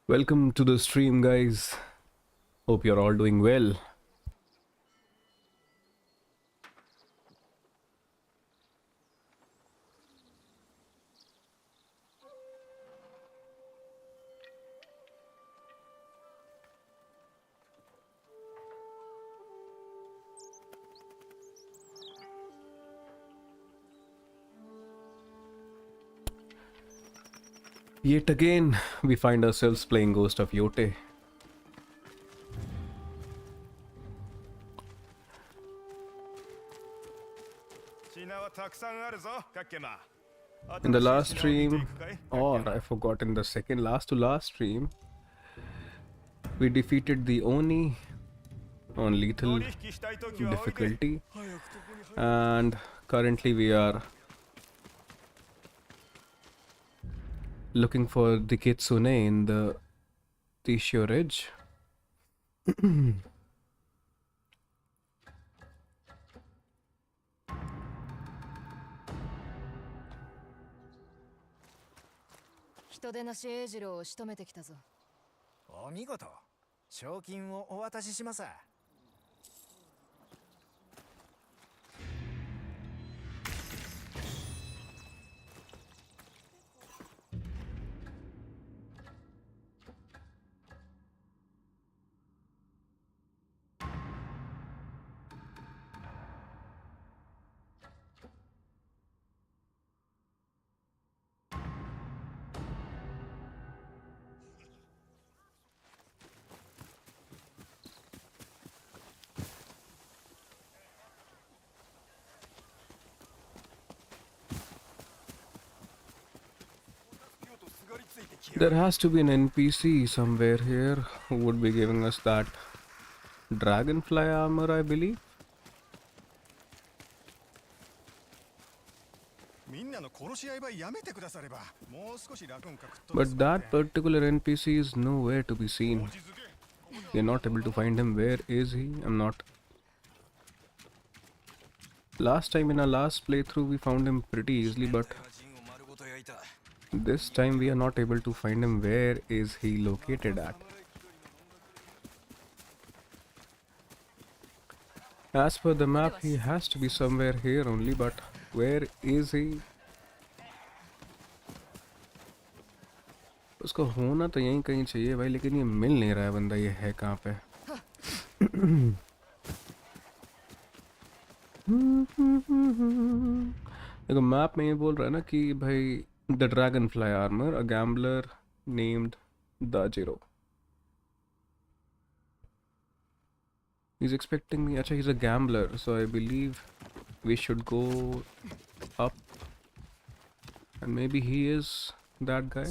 Welcome to the stream, guys. Hope you're all doing well. Yet again, we find ourselves playing Ghost of Yotei. In the last stream, or I forgot, in the second last to last stream, we defeated the Oni on lethal difficulty, and currently we are looking for the Kitsune in the Tishio Ridge. 人手なし英二郎を仕留めてきたぞ。お見事。賞金をお渡しします。There has to be an NPC somewhere here who would be giving us that dragonfly armor, I believe. But that particular NPC is nowhere to be seen. We are not able to find him. Where is he? I'm not. Last time in our last playthrough we found him pretty easily, but this time we are not able to find him. Where is he located at? As per the map, he has to be somewhere here only, but where is he? उसको होना तो यहीं कहीं चाहिए भाई, लेकिन ये मिल नहीं रहा है बंदा. ये है कहाँ पे? देखो मैप में ये बोल रहा है ना कि भाई the dragonfly armor, a gambler named Dajiro. He's expecting me. Achha, he's a gambler, so I believe we should go up, and maybe he is that guy.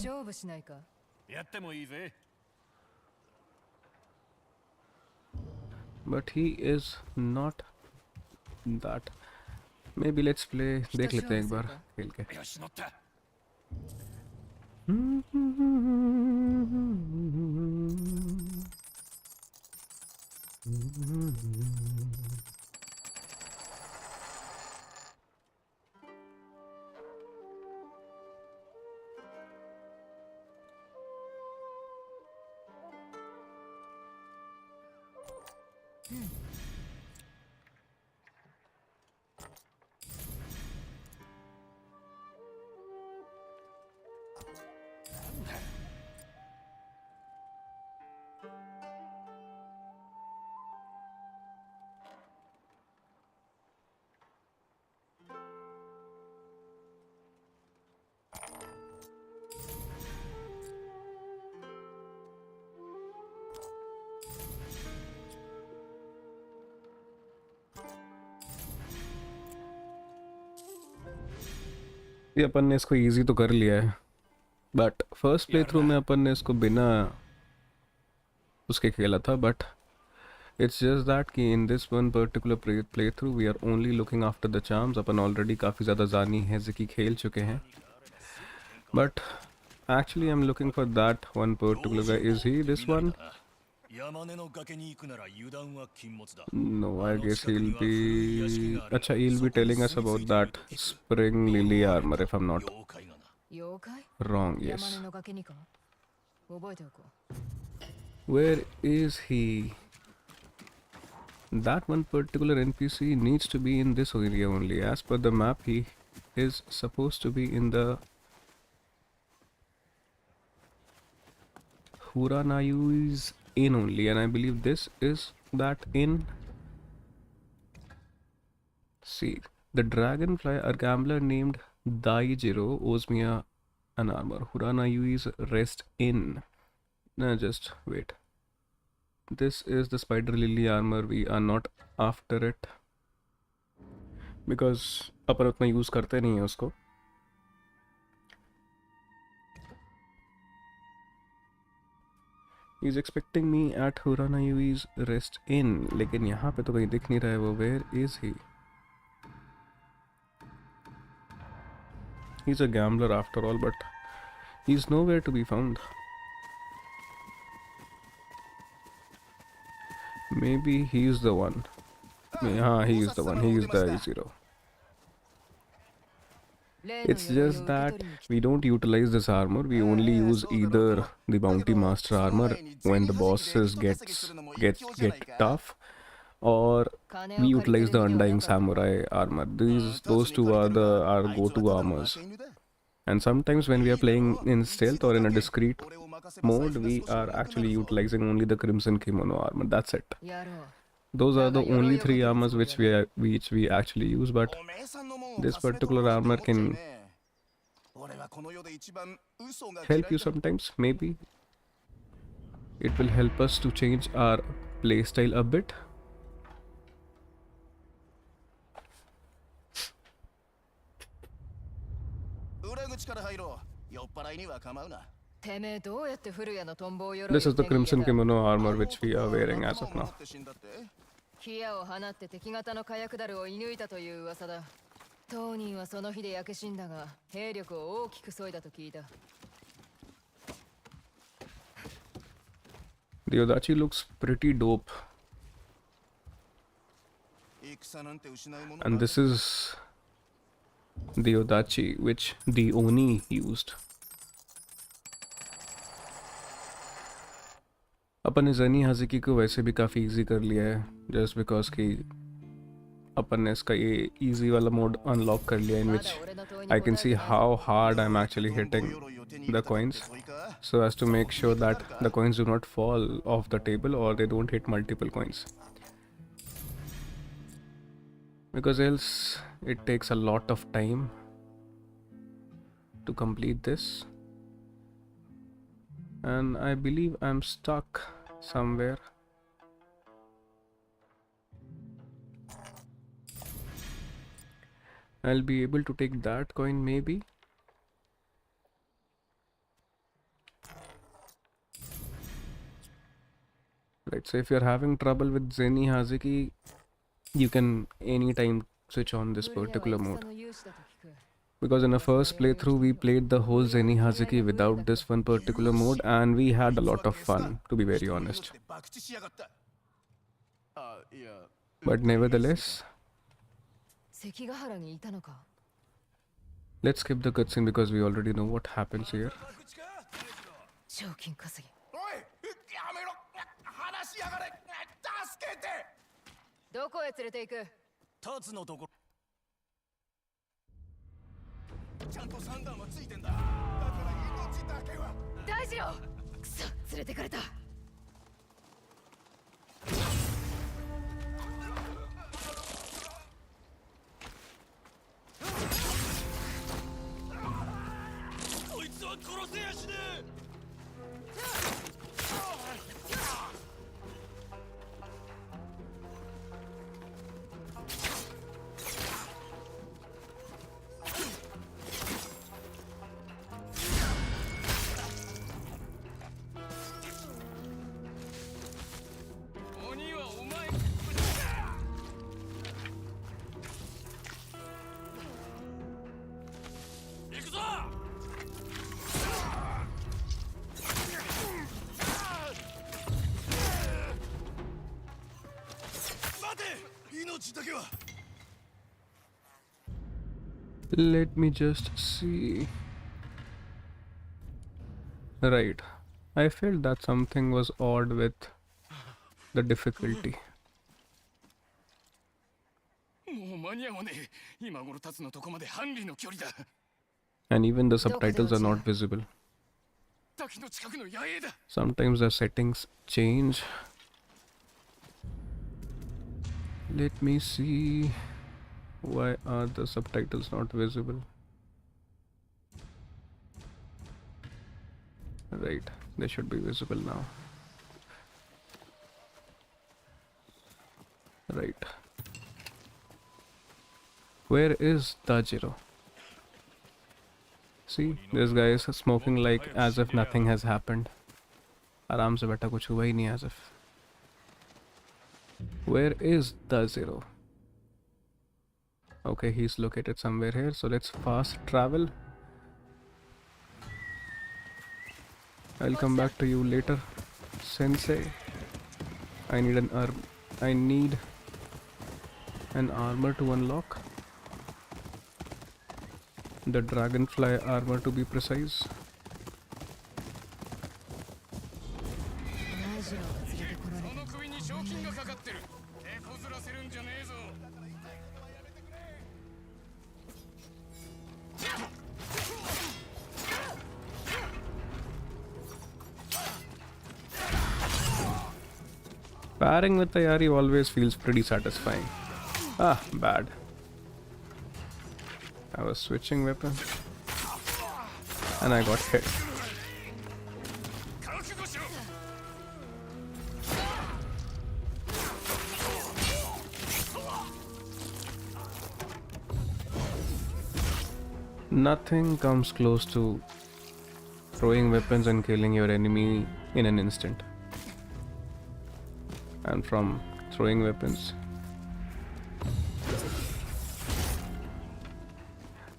But he is not that. Maybe let's play. देख लेते हैं एक बार खेल के. ये अपन ने इसको easy तो कर लिया है, बट फर्स्ट प्ले थ्रू में अपन ने इसको बिना उसके खेला था. बट इट्स जस्ट दैट कि in this one particular play through we are only looking after the charms. अपन ऑलरेडी काफ़ी ज़्यादा जानी है जिकी खेल चुके हैं, but actually I am looking for that one particular guy. Is he this one? No, I guess he'll be... Acha, he'll be telling us about that spring lily armor, if I'm not wrong. Yes. 覚えておこう。 Where is he? That one particular NPC needs to be in this area only. As per the map, he is supposed to be in the Huranayui's inn only, and I believe this is that inn. See, the dragonfly, a gambler named Daijiro, owes me an armor. Huranayui's rest inn. No, just wait. This is the spider lily armor. We are not after it because अपन उतना use करते नहीं है उसको. He's expecting me at Huranayui's rest inn, लेकिन यहाँ पे तो कहीं दिख नहीं रहा है वो. Where is he? He's a gambler after all, but he's nowhere to be found. Maybe he's the one. Yeah, he is the one. He is the zero. It's just that we don't utilize this armor. We only use either the bounty master armor when the bosses get tough, or we utilize the undying samurai armor. Those two are our go-to armors. And sometimes when we are playing in stealth or in a discreet mode, we are actually utilizing only the crimson kimono armor. That's it. Those are the only three armors which we actually use, but this particular armor can help you sometimes. Maybe it will help us to change our playstyle a bit. This is the crimson kimono armor which we are wearing as of now. 火矢を放って敵方の火薬樽を射抜いたという噂だ。当人はその火で焼け死んだが、兵力を大きく削いだと聞いた。The Yodachi looks pretty dope. And this is the Yodachi which the Oni used. अपन ने ज़नी हाज़िकी को वैसे भी काफ़ी easy कर लिया है, just because कि अपन ने इसका ये इजी वाला मोड अनलॉक कर लिया, in which I can see how hard I am actually hitting the coins, so as to make sure that the coins do not fall off the table और they don't hit multiple coins, because else it takes a lot of time to complete this. And I believe I'm stuck somewhere. I'll be able to take that coin maybe. Right, so if you're having trouble with Zeni Hazuki, you can anytime switch on this particular mode. Because in the first playthrough we played the whole Zeni Hazuki without this one particular mode, and we had a lot of fun, to be very honest. But nevertheless, let's skip the cutscene because we already know what happens here. Let me just see. Right. I felt that something was odd with the difficulty. もう間に合わねえ。今頃立つのとこまで半里の距離だ。 And even the subtitles are not visible. 滝の近くの野営だ。 Sometimes the settings change. Let me see. Why are the subtitles not visible? Right, they should be visible now. Right. Where is Tajiro? See, this guy is smoking like as if nothing has happened. आराम से बैठा कुछ हुआ ही नहीं as if. Where is Tajiro? Okay, he's located somewhere here, so let's fast travel. I'll come back to you later, Sensei. I need an armor to unlock. The dragonfly armor to be precise. その首に賞金がかかってる。手こずらせるんじゃねえぞ。 Pairing with Tayari always feels pretty satisfying. Ah, bad. I was switching weapon and I got hit. 覚悟しろ。 Nothing comes close to throwing weapons and killing your enemy in an instant. And from throwing weapons,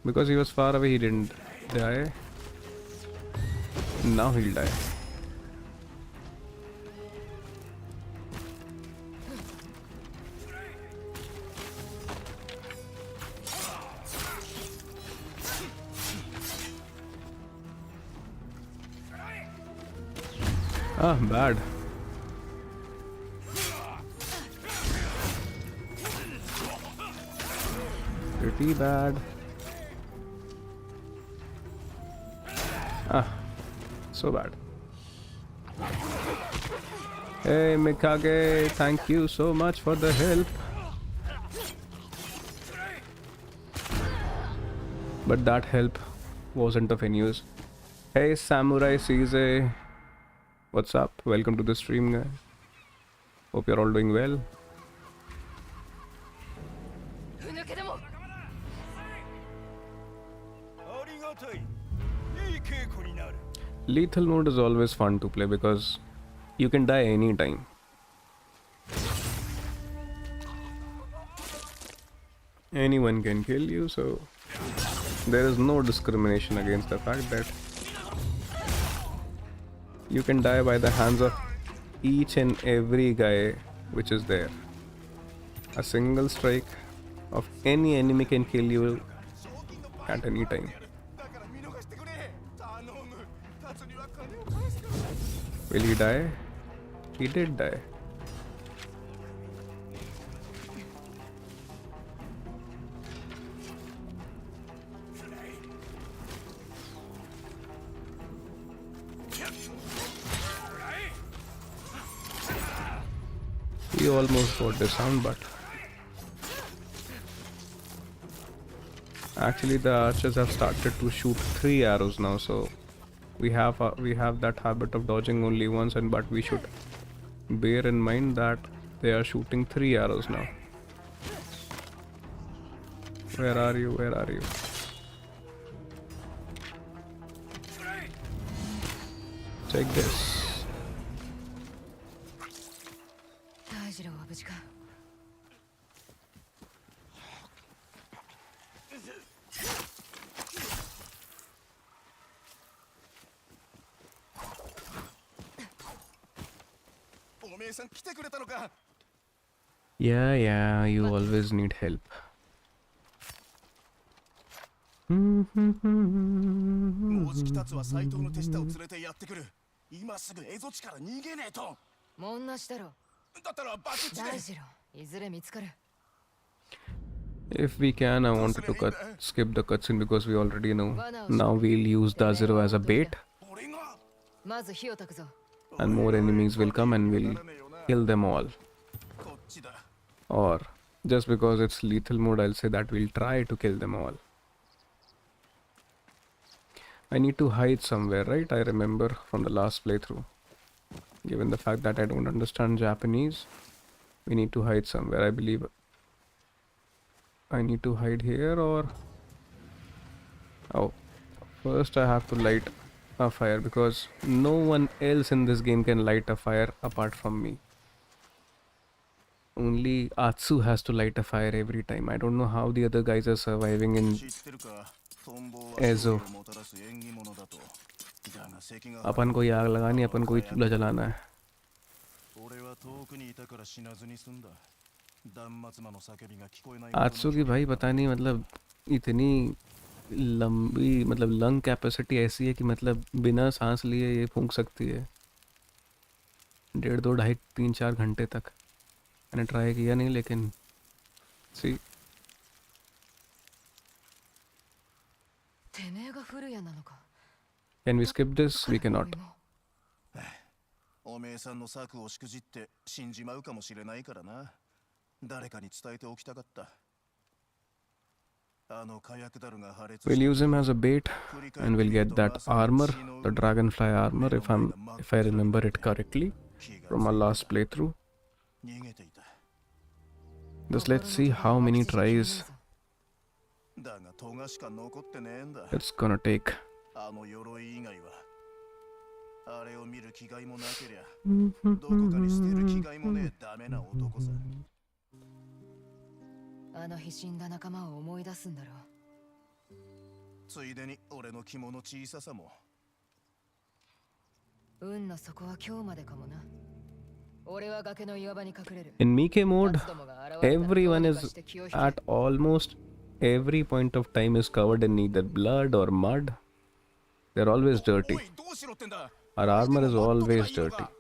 because he was far away, he didn't die. Now he'll die. Ah, bad. Pretty bad. Ah, so bad. Hey Mikage, thank you so much for the help. But that help wasn't of any use. Hey Samurai Caesar, what's up? Welcome to the stream, guys. Hope you're all doing well. Lethal mode is always fun to play because you can die anytime. Anyone can kill you, so there is no discrimination against the fact that you can die by the hands of each and every guy which is there. A single strike of any enemy can kill you at any time. Will he die? He did die. He almost got disarmed, but actually the archers have started to shoot 3 arrows now, so we have that habit of dodging only once, but we should bear in mind that they are shooting 3 arrows now. Where are you? Where are you? Take this. 大二郎は無事か。おめえさん来てくれたのか。 Yeah, you always need help. もうじきたつは斎藤の手下を連れてやってくる。今すぐ蝦夷地から逃げねえと。もんなしだろ。だったら爆地で。大二郎、いずれ見つかる。If we can, I wanted to skip the cutscene because we already know. Now we'll use Dazero as a bait, 俺がまず火を焚くぞ。 and more enemies will come and we'll kill them all. こっちだ。 Or just because it's lethal mode, I'll say that we'll try to kill them all. I need to hide somewhere, right? I remember from the last playthrough. Given the fact that I don't understand Japanese, we need to hide somewhere. I believe I need to hide here, or oh, first I have to light a fire because no one else in this game can light a fire apart from me. Only Atsu has to light a fire every time. I don't know how the other guys are surviving in 知ってるか。トンボは Ezo. 勝利をもたらす縁起物だと。だが関が अपन को ही आग लगानी, अपन को ही चूल्हा जलाना है. 俺は遠くにいたから死なずに済んだ。断末魔の叫びが聞こえない。 आत्सु की भाई पता नहीं मतलब इतनी लंबी मतलब लंग कैपेसिटी ऐसी है कि मतलब बिना सांस लिए ये फूंक सकती है 1.5 2 2.5 3 4 घंटे तक. मैंने ट्राई किया नहीं लेकिन सी てめえが古谷なのか。 can we skip this? We cannot. おめえさんの策をしくじって死んじまうかもしれないからな。誰かに伝えておきたかった。あの火薬だるが破裂 We'll use him as a bait and we'll get that armor, the dragonfly armor, if I remember it correctly from our last playthrough. 逃げていた。 Just let's see how many tries だがトガしか残ってねえんだ。 it's gonna take. あの鎧以外は。あれを見る気概もなけりゃ、どこかに捨てる気概もねえダメな男さ。あの日死んだ仲間を思い出すんだろう。ついでに俺の肝の小ささも。運の底は今日までかもな。俺は崖の岩場に隠れる。 In Mike mode, 奴どもが現れたら everyone どうにか is して気を引け。 at almost every point of time is covered in either blood or mud. They're always dirty. おい、どうしろってんだ。 Our armor is always dirty. 好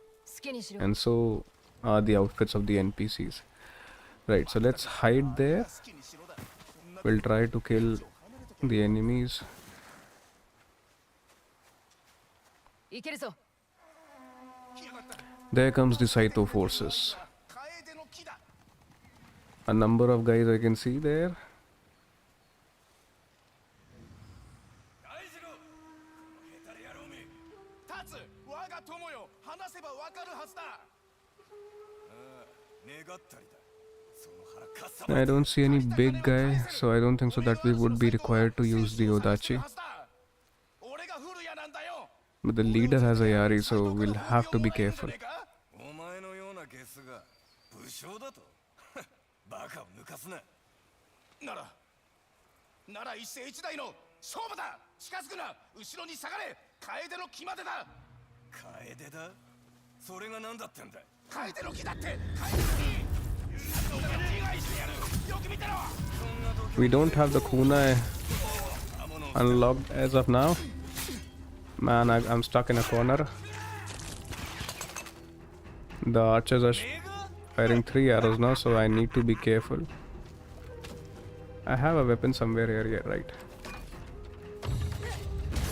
きにしろ。 And so are the outfits of the NPCs. Right, so let's hide there. We'll try to kill the enemies. いけるぞ。 There comes the Saito forces. カエデの木だ。 A number of guys I can see there. 大二郎ヘタレ野郎め。立つ、我が友よ。話せばわかるはずだ。ああ、願ったりだ。その腹かっさば I don't see any big guy, so I don't think so that we would be required to use the Odachi. 俺が古谷なんだよ。 But the leader has a Yari, so we'll have to be careful. お前のようなゲスが武将だとバカを抜かすな。なら一世一代の勝負だ。近づくな。後ろに下がれ。カエデの木までだ。カエデだ。それが何だってんだ。カエデの木だって。カエデの木。被害してやる。よく見てろ。 We don't have the kunai unlocked as of now. Man, I'm stuck in a corner. The archers are firing 3 arrows now, so I need to be careful. I have a weapon somewhere here, yeah, right.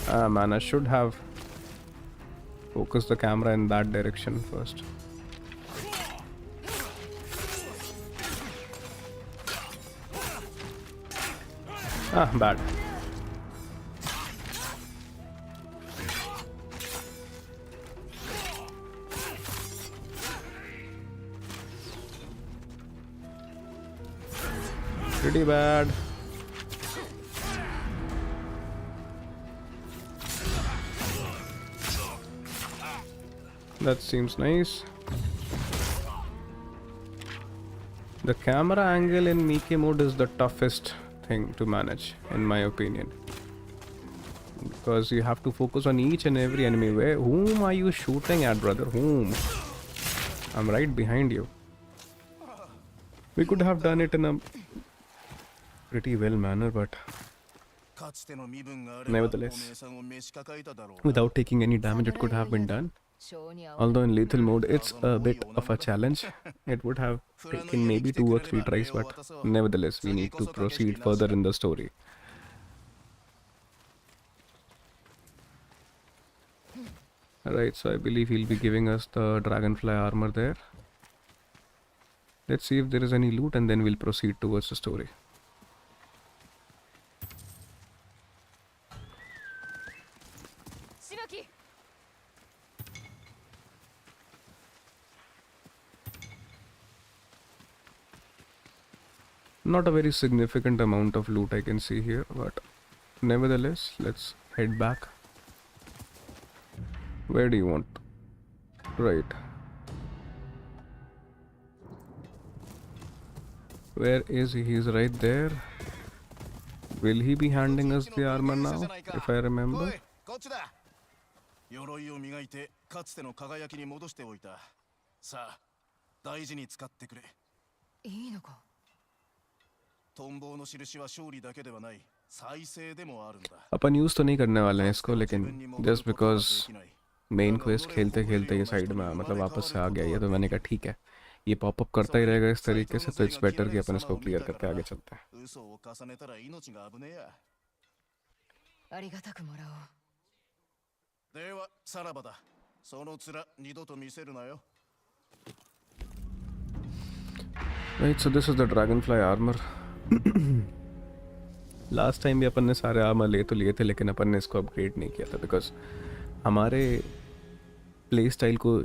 Ah man, I should have focused the camera in that direction first. Ah, bad. Pretty bad. That seems nice. The camera angle in Mike mode is the toughest thing to manage, in my opinion. Because you have to focus on each and every enemy. Whom are you shooting at, brother? Whom? I'm right behind you. We could have done it in a pretty well manner, but nevertheless, without taking any damage, it could have been done. Although in lethal mode it's a bit of a challenge. It would have taken maybe 2 or 3 tries, but nevertheless we need to proceed further in the story. Alright, so I believe he'll be giving us the dragonfly armor there. Let's see if there is any loot and then we'll proceed towards the story. Not a very significant amount of loot I can see here, but nevertheless, let's head back. Where do you want? Right. Where is he? He's right there. Will he be handing us the armor now, if I remember? 鎧を磨いてかつての輝きに戻しておいた。さあ、大事に使ってくれ。いいのか。トンボの印は勝利だけではない。再生でもあるんだ。अपन use तो नहीं करने वाले हैं इसको, लेकिन just because main quest खेलते खेलते ये साइड में मतलब वापस से आ गया ये, तो मैंने कहा ठीक है, ये पॉपअप करता ही रहेगा इस तरीके से, तो इट्स बेटर कि अपन इसको क्लियर करके आगे चलते हैं. 嘘を重ねたら命が危ねえや。ありがたくもらおう。ではさらばだ。その面二度と見せるなよ。Right, so this is the dragonfly armor. Last time भी अपन ने सारे आर्मर ले तो लिए थे, लेकिन अपन ने इसको अपग्रेड नहीं किया था बिकॉज हमारे प्ले स्टाइल को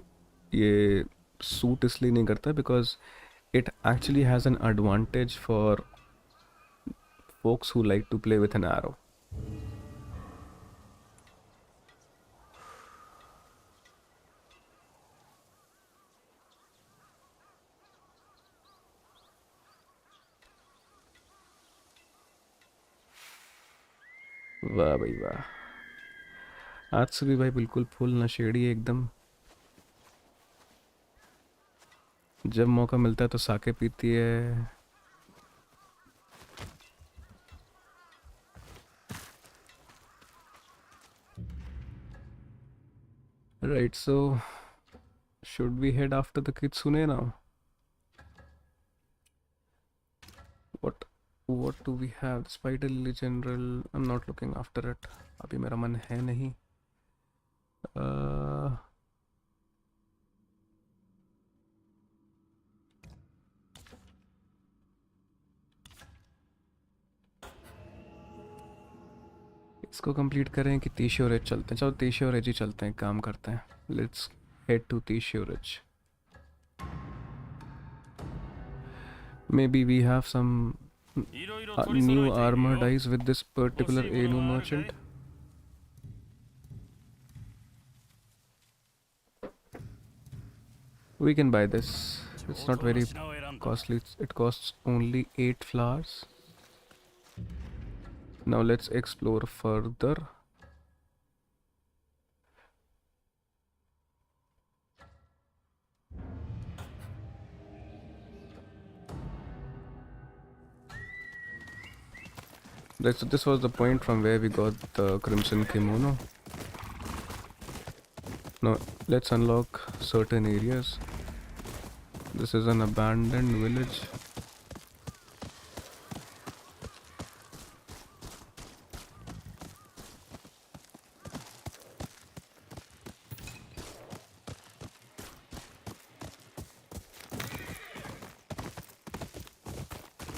ये सूट इसलिए नहीं करता because it actually has an advantage for folks who like to play with an arrow. वाह भाई वाह, आज से भी भाई बिल्कुल फुल नशेड़ी एकदम. जब मौका मिलता है तो साके पीती है. Right, so should we head after the kitsune now? What do we have? The spider lily general. I'm not looking after it. अभी मेरा मन है नहीं. इसको कंप्लीट करें कि तीशोरेज चलते हैं. चलो तीशोरेज ही चलते हैं, काम करते हैं. लेट्स हेड टू तीशोरेज. Maybe we have some new armor dies with this particular Anu merchant. We can buy this. It's not very costly. It costs only 8 flowers. Now let's explore further. This was the point from where we got the crimson kimono. Now let's unlock certain areas. This is an abandoned village.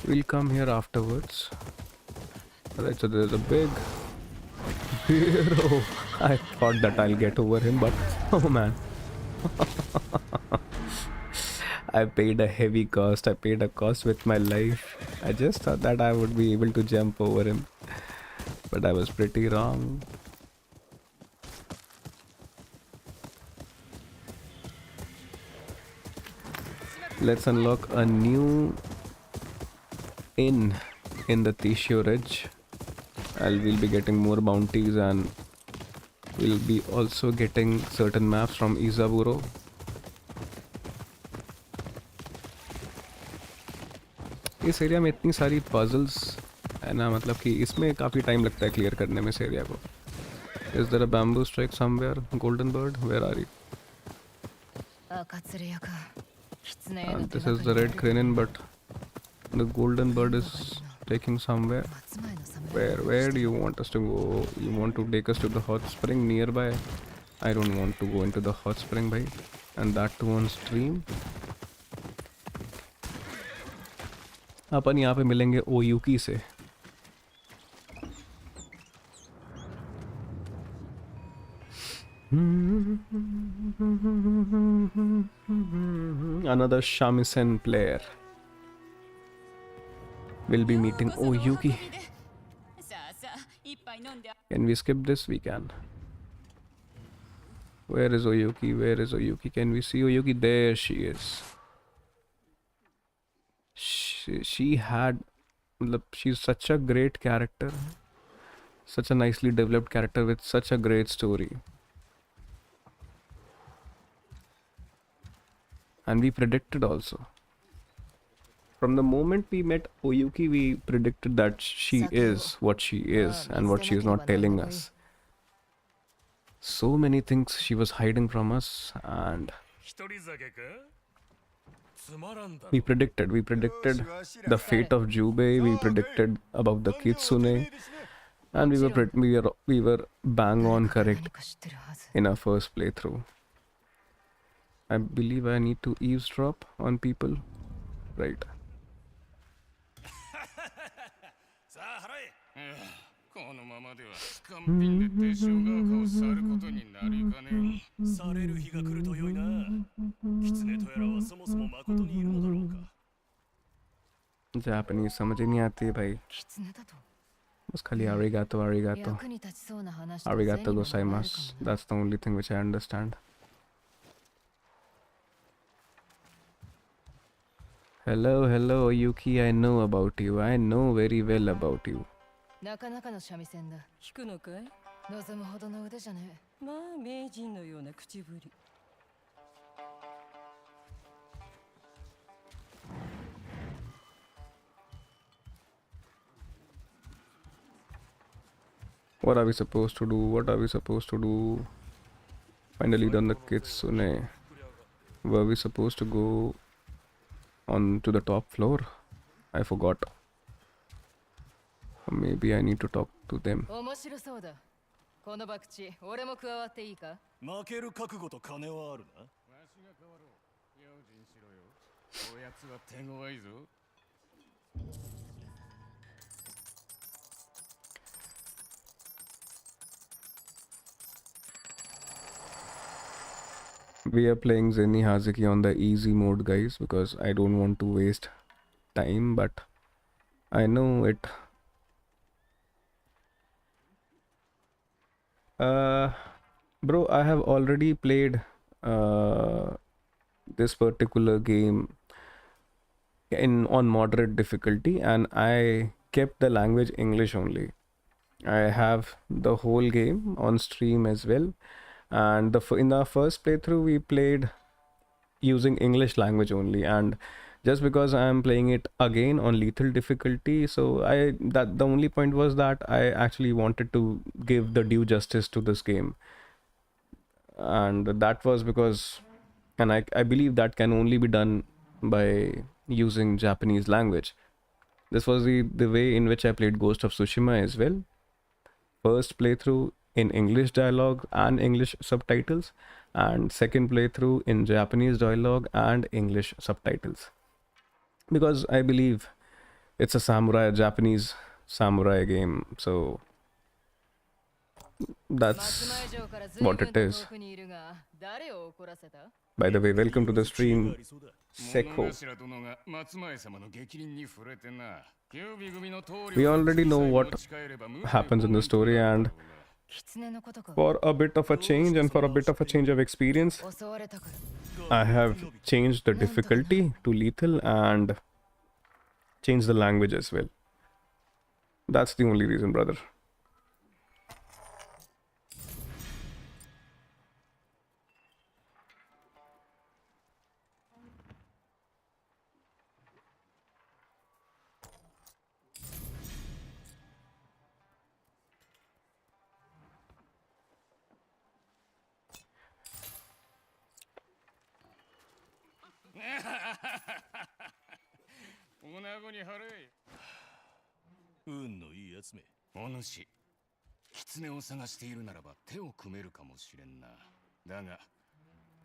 We'll come here afterwards. Alright, so there's a big hero. I thought that I'll get over him, but oh man. I paid a heavy cost. I paid a cost with my life. I just thought that I would be able to jump over him, but I was pretty wrong. Let's unlock a new inn in the Tishio Ridge. We'll be getting more bounties and we'll be also getting certain maps from Izaburo. इस area में इतनी सारी puzzles है ना, मतलब कि इसमें काफ़ी टाइम लगता है क्लियर करने में इस एरिया को. Is there a bamboo strike somewhere? Golden bird, where are you? And this is the red crane, but the golden bird is taking somewhere. Where do you want us to go? You want to take us to the hot spring nearby? I don't want to go into the hot spring, bhai. And that too on stream. अपन यहाँ पे मिलेंगे ओयूकी से. Another shamisen player. We'll be meeting Oyuki. Can we skip this? We can. Where is Oyuki? Where is Oyuki? Can we see Oyuki? There she is. She had... She's such a great character. Such a nicely developed character with such a great story. And we predicted also. From the moment we met Oyuki, we predicted that she is what she is and what she is not telling us. So many things she was hiding from us, and we predicted the fate of Jubei, we predicted about the Kitsune, and we were bang on correct in our first playthrough. I believe I need to eavesdrop on people. Right. このままではスカンピンで手塩が丘を去ることになりかねえ。去れる日が来ると良いな。狐とやらはそもそも誠にいるのだろうか。Japanese समझ ही नहीं आती है भाई. बस खाली arigato arigato. Arigato gozaimasu. That's the only thing which I understand. Hello, hello, Yuki. I know about you. I know very well about you. なかなかの三味線だ。弾くのかい？望むほどの腕じゃねえ。まあ名人のような口ぶり。What are we supposed to do? What are we supposed to do? Finally done the kitsune. Were we supposed to go on to the top floor? I forgot. Maybe I need to talk to them. 面白そうだ。この博打、俺も加わっていいか？負ける覚悟と金はあるな。わしが変わろう。用心しろよ。おやつは手強いぞ。We are playing Zenny Hazuki on the easy mode, guys, because I don't want to waste time, but I know it. Bro, I have already played this particular game on moderate difficulty, and I kept the language English only. I have the whole game on stream as well, and in our first playthrough we played using English language only, and just because I am playing it again on lethal difficulty, so the only point was that I actually wanted to give the due justice to this game, and that was because, and I believe that can only be done by using Japanese language. This was the way in which I played Ghost of Tsushima as well. First playthrough in English dialogue and English subtitles, and second playthrough in Japanese dialogue and English subtitles, because I believe it's a Japanese samurai game, so that's what it is. By the way, welcome to the stream, Sekho. We already know what happens in the story, and for a bit of a change and for a bit of a change of experience, I have changed the difficulty to lethal and changed the language as well. That's the only reason, brother. 後に払え。運のいいやつめ。お主、狐を探しているならば手を組めるかもしれんな。だが、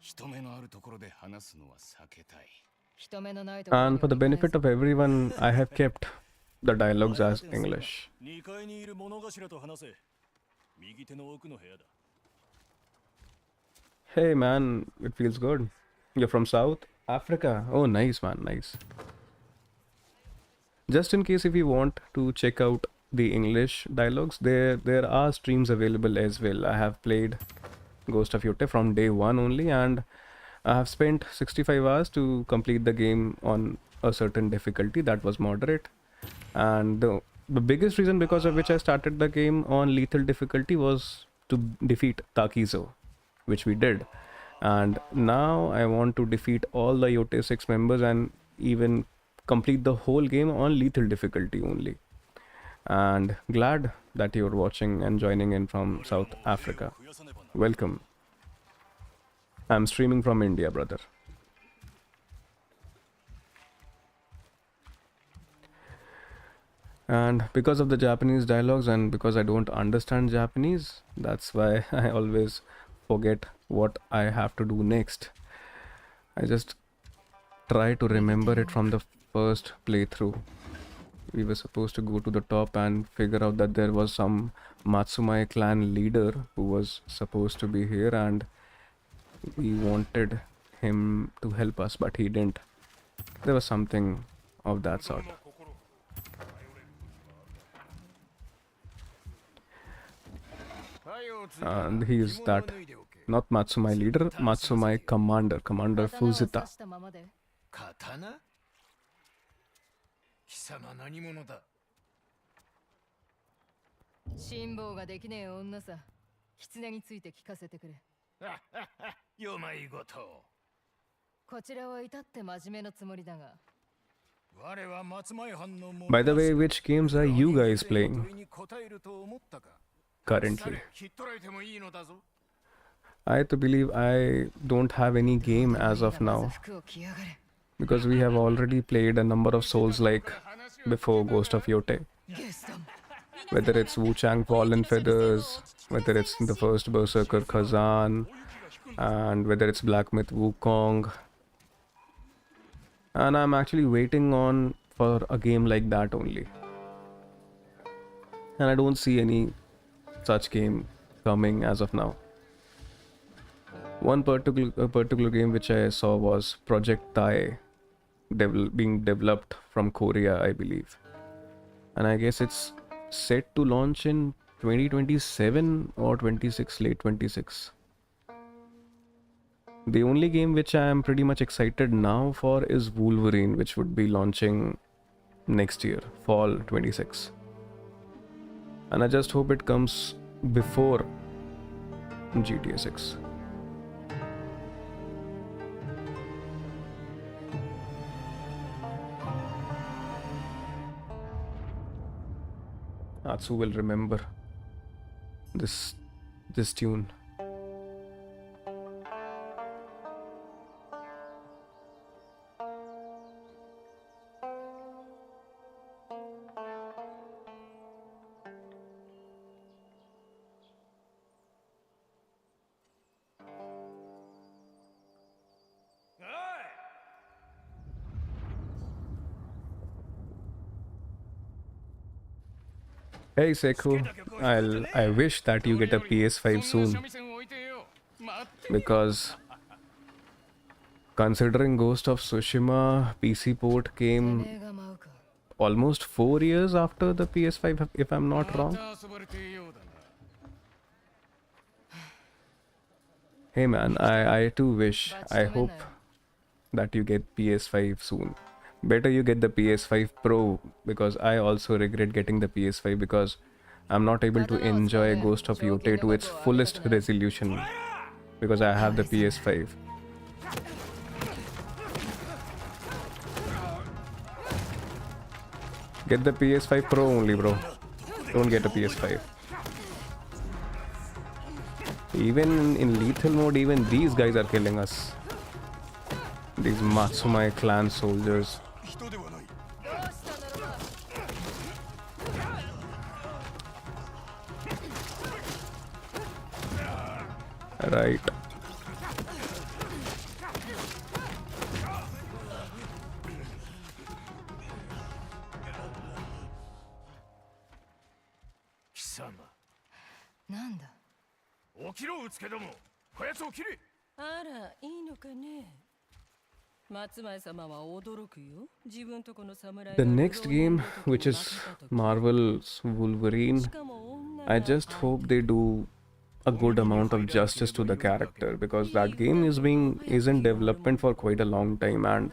人目のあるところで話すのは避けたい。 人目のないところ And に for は the 行かない benefit ぞ of everyone, I have kept the dialogues as English. 2階にいる物頭と話せ。右手の奥の部屋だ。 Hey man, it feels good. You're from South Africa. Oh, nice man, nice. Just in case if you want to check out the English dialogues, there are streams available as well. I have played Ghost of Yotei from day one only, and I have spent 65 hours to complete the game on a certain difficulty that was moderate. And the biggest reason because of which I started the game on lethal difficulty was to defeat Takizo, which we did. And now I want to defeat all the Yotei 6 members and even complete the whole game on lethal difficulty only. And glad that you're watching and joining in from South Africa. Welcome. I'm streaming from India, brother. And because of the Japanese dialogues and because I don't understand Japanese, that's why I always forget what I have to do next. I just try to remember it from the first playthrough. We were supposed to go to the top and figure out that there was some Matsumai clan leader who was supposed to be here, and we wanted him to help us, but he didn't. There was something of that sort. And he is that, not Matsumai leader, Matsumai commander, Commander 刀を Fujita. 刺したままで刀？貴様何者だ？辛抱ができねえ女さ。狐について聞かせてくれ。よまいごと。こちらは至って真面目なつもりだが。我は松前藩の者。 By the way, which games are you guys playing 問いに答えると思ったか。 currently? ひっ捕らえてもいいのだぞ。 I to believe I don't have any game as of まず now, 服を着やがれ。 because we have already played a number of Souls like before Ghost of Yotei. ゲストン。 Whether it's Wu Chang Fallen Feathers, whether it's the first Berserker Kazan, and whether it's Black Myth Wukong. And I'm actually waiting on for a game like that only. And I don't see any such game coming as of now. One particular game which I saw was Project Tai, being developed from Korea, I believe. And I guess it's set to launch in 2027 or 26, late 26. The only game which I am pretty much excited now for is Wolverine, which would be launching next year, fall 26. And I just hope it comes before GTA 6. Atsu will remember this tune. Hey Seiko, I wish that you get a PS5 soon, because considering Ghost of Tsushima PC port came 映画舞うか。 almost 4 years after the PS5, if I'm not wrong. Hey man, I too wish, I hope that you get PS5 soon. Better you get the PS5 Pro, because I also regret getting the PS5 because I'm not able to enjoy Ghost of Yotei to its fullest resolution because I have the PS5. Get the PS5 Pro only, bro. Don't get a PS5. Even in lethal mode, even these guys are killing us. These Matsumai clan soldiers. 人ではない。どうした Right. Kisama. なんだ。起きろうつけども。こやつ起きれ。あら、いいのかね。松前様は驚くよ。自分とこの侍 The が next 不動に game, いる時 which に is 負けた時 Marvel's Wolverine, しかも女が I just hope they do a good amount of justice to the character, because that game is in development for quite a long time, and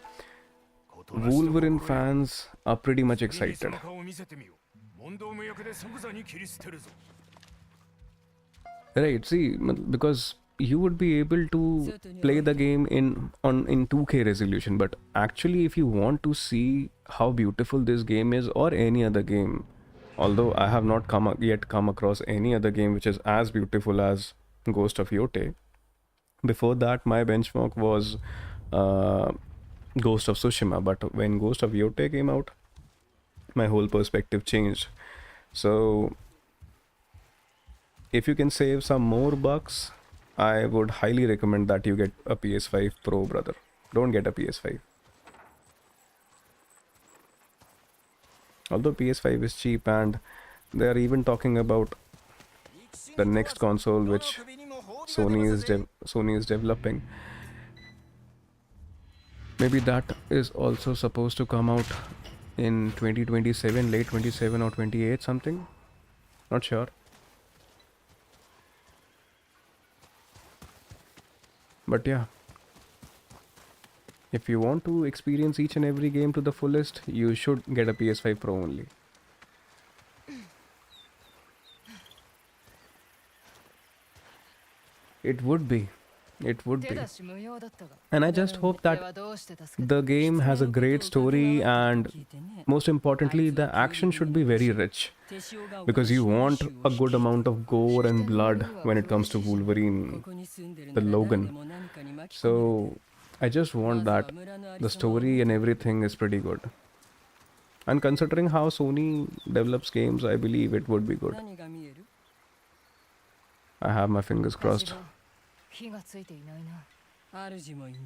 Wolverine fans are pretty much excited. 顔を見せてみよう。問答無役で即座に切り捨てるぞ。 Right, see, because you would be able to play the game in 2K resolution, but actually if you want to see how beautiful this game is, or any other game, although I have not yet come across any other game which is as beautiful as Ghost of Yotei. Before that, my benchmark was Ghost of Tsushima, but when Ghost of Yotei came out, my whole perspective changed. So if you can save some more bucks, I would highly recommend that you get a PS5 Pro, brother. Don't get a PS5. Although PS5 is cheap, and they are even talking about the next console which Sony is developing. Maybe that is also supposed to come out in 2027, late 27 or 28 something. Not sure. But yeah, if you want to experience each and every game to the fullest, you should get a PS5 Pro only. It would be. And I just hope that the game has a great story, and most importantly, the action should be very rich, because you want a good amount of gore and blood when it comes to Wolverine, the Logan. So I just want that the story and everything is pretty good. And considering how Sony develops games, I believe it would be good. I have my fingers crossed. 火がついていないな。主もいない。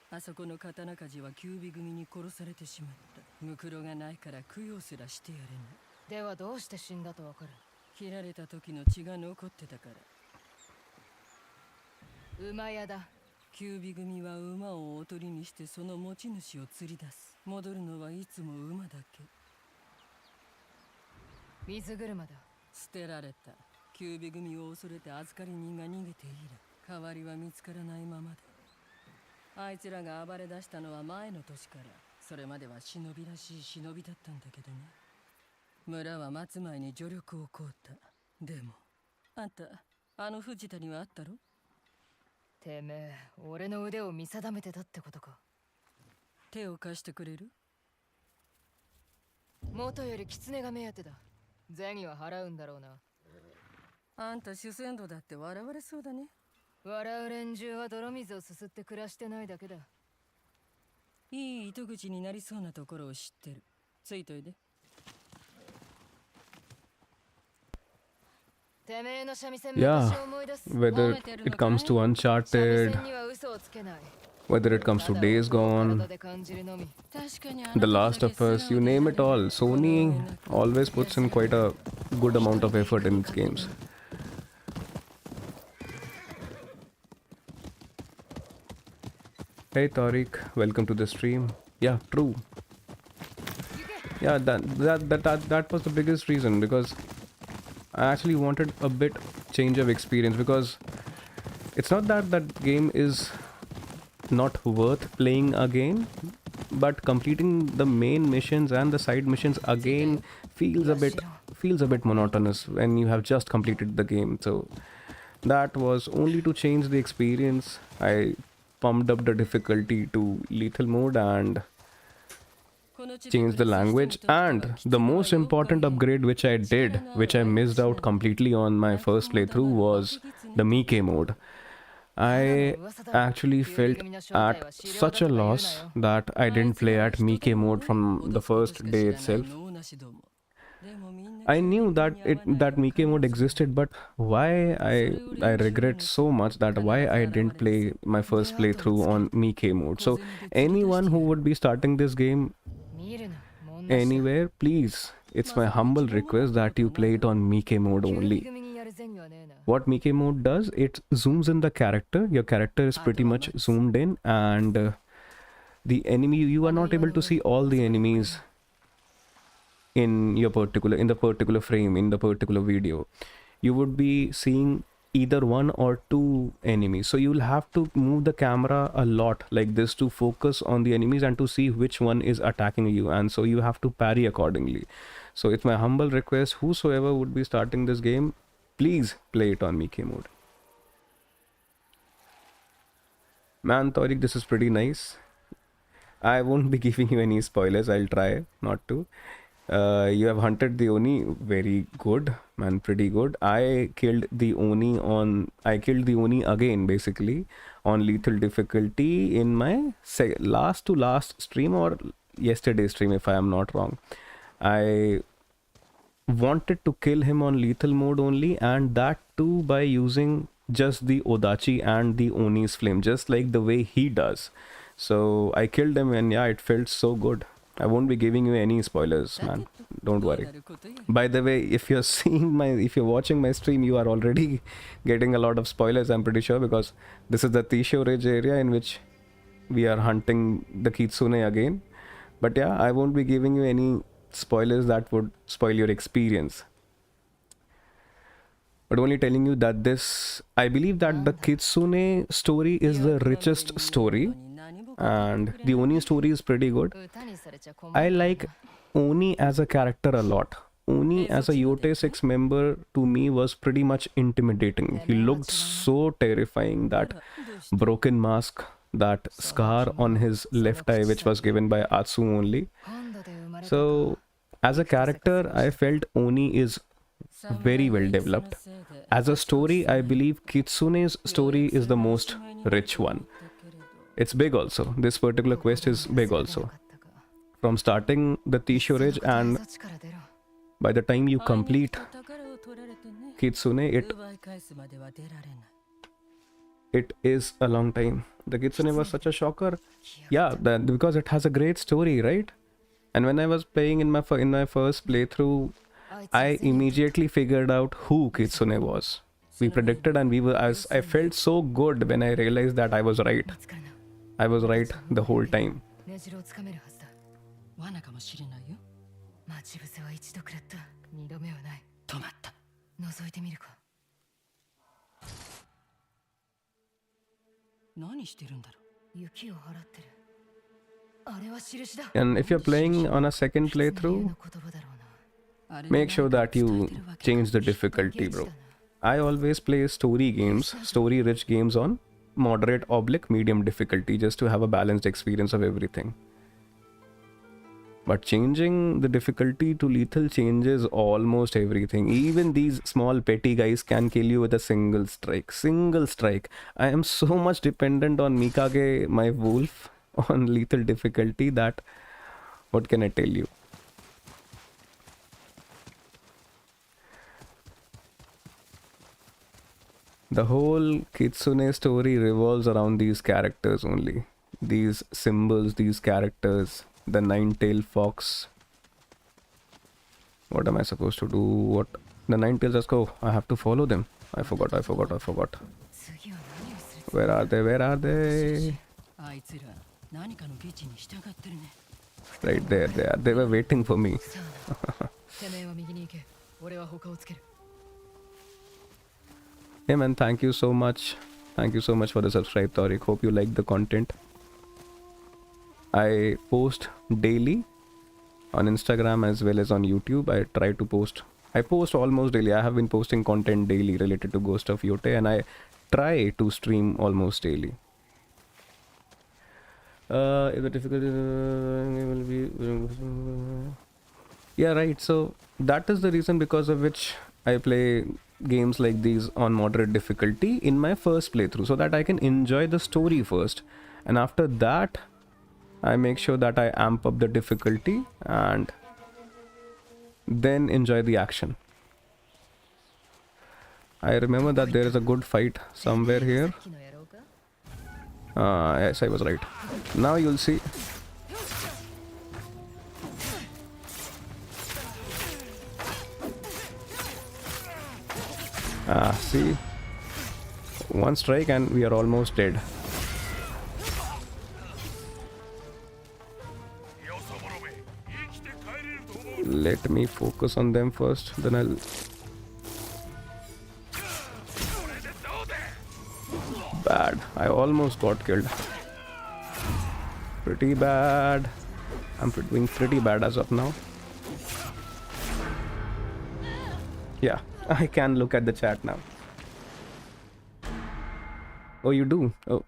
あそこの刀鍛冶は九尾組に殺されてしまった。ムクロがないから供養すらしてやれない。ではどうして死んだとわかる？切られた時の血が残ってたから。馬屋だ。九尾組は馬をおとりにしてその持ち主を釣り出す。戻るのはいつも馬だけ。水車だ。捨てられた。九尾組を恐れて預かり人が逃げている。代わりは見つからないままだ。あいつらが暴れ出したのは前の年から。それまでは忍びらしい忍びだったんだけどね。村は待つ前に助力を請うた。でもあんたあの藤田にはあったろ？てめえ俺の腕を見定めてたってことか。手を貸してくれる？元より狐が目当てだ。銭は払うんだろうな。あんた主戦度だって笑われそうだね。笑う連中は泥水をすすって暮らしてないだけだ。いい糸口になりそうなところを知ってる。ついといで。てめえの三味線 Yeah, 昔思い出す。 whether it comes to 三味 Uncharted, 線には嘘をつけない。 whether it comes to Days Gone, 体で感じるのみ。確かにあな The ただ Last け of Us, you name it all. Sony always puts in quite a good amount of effort in its games. Hey Tariq, welcome to the stream. Yeah, true. Yeah, that was the biggest reason, because I actually wanted a bit change of experience, because it's not that that game is not worth playing again, but completing the main missions and the side missions again feels a bit monotonous when you have just completed the game. So that was only to change the experience. I pumped up the difficulty to lethal mode and changed the language, and the most important upgrade which I did, which I missed out completely on my first playthrough, was the Miike mode. I actually felt at such a loss that I didn't play at Miike mode from the first day itself. I knew that Mike mode existed, but why I regret so much that why I didn't play my first playthrough on Mike mode. So anyone who would be starting this game 見るなもんなしだ anywhere, please, it's my humble request that you play it on Mike mode 9 only. 組にやる前後はねえな What Mike mode does, it zooms in the character. Your character is pretty much zoomed in, and the enemy, you are not able to see all the enemies in the particular frame, in the particular video. You would be seeing either one or two enemies, so you'll have to move the camera a lot like this to focus on the enemies and to see which one is attacking you, and so you have to parry accordingly. So it's my humble request, whosoever would be starting this game, please play it on Mike mode. Man, Tariq, this is pretty nice. I won't be giving you any spoilers. I'll try not to. You have hunted the Oni. Very good, man. Pretty good. I killed the Oni again, basically, on lethal difficulty in my last to last stream or yesterday's stream, if I am not wrong. I wanted to kill him on lethal mode only, and that too by using just the Odachi and the Oni's flame, just like the way he does. So I killed him, and yeah, it felt so good. I won't be giving you any spoilers, man. Don't worry. By the way, if you're watching my stream, you are already getting a lot of spoilers, I'm pretty sure, because this is the Tisho Ridge area in which we are hunting the Kitsune again. But yeah, I won't be giving you any spoilers that would spoil your experience. But only telling you that I believe that the Kitsune story is the richest story, and the Oni story is pretty good. 歌にされちゃ困 I る like Oni as a character a lot. Oni as a Yotei 6 member to me was pretty much intimidating. He looked so terrifying. That broken mask, that scar on his left eye, which was given by Atsu only. 今度で生まれた So, as a character, I felt Oni is very well developed. As a story, I believe Kitsune's story is the most rich one. It's big also. This particular quest is big also. From starting the Tisho Ridge, and そっちから出ろ by the time you complete Kitsune, it is a long time. The Kitsune was such a shocker. Yeah, because it has a great story, right? And when I was playing in my first playthrough, I immediately figured out who Kitsune was. We predicted, and I felt so good when I realized that I was right. 見つかるな I was right the whole time. 根城をつかめるはずだ 罠かもしれないよ。待ち伏せは一度食らった二度目はない 止まった。 覗いてみるか 何してるんだろ雪を払ってるあれは印だ And if you're playing on a second 狐 playthrough, の言葉だろうな う。 make sure that you change the difficulty, bro. I always play story rich games on moderate/medium difficulty, just to have a balanced experience of everything. But changing the difficulty to lethal changes almost everything. Even these small petty guys can kill you with a single strike. I am so much dependent on Mikage, my wolf, on lethal difficulty, that what can I tell you? The whole Kitsune story revolves around these characters only. These symbols, these characters. The nine-tailed fox. What am I supposed to do? What? The nine-tails, let's go. I have to follow them. I forgot. 次は何をするつも Where are they? あいつら何かのビチに従ってるね。 Right there, they are. They were waiting for me. りさあなてめえは右に行け俺は他をつける Hey man, thank you so much. Thank you so much for the subscribe, Tariq. Hope you like the content. I post daily on Instagram as well as on YouTube. I post almost daily. I have been posting content daily related to Ghost of Yotei, and I try to stream almost daily. If the difficulty will be... Yeah, right. So that is the reason because of which I play games like these on moderate difficulty in my first playthrough, so that I can enjoy the story first, and after that I make sure that I amp up the difficulty and then enjoy the action. I remember that there is a good fight somewhere here. さっきのやろうか Yes, I was right. Now you'll see. See? One strike and we are almost dead. よそ者め生きて帰れると思う Let me focus on them first, then I'll... これでどうだ Bad. I almost got killed. Pretty bad. I'm doing pretty bad as of now. Yeah, I can look at the chat now. Oh, you do? Oh.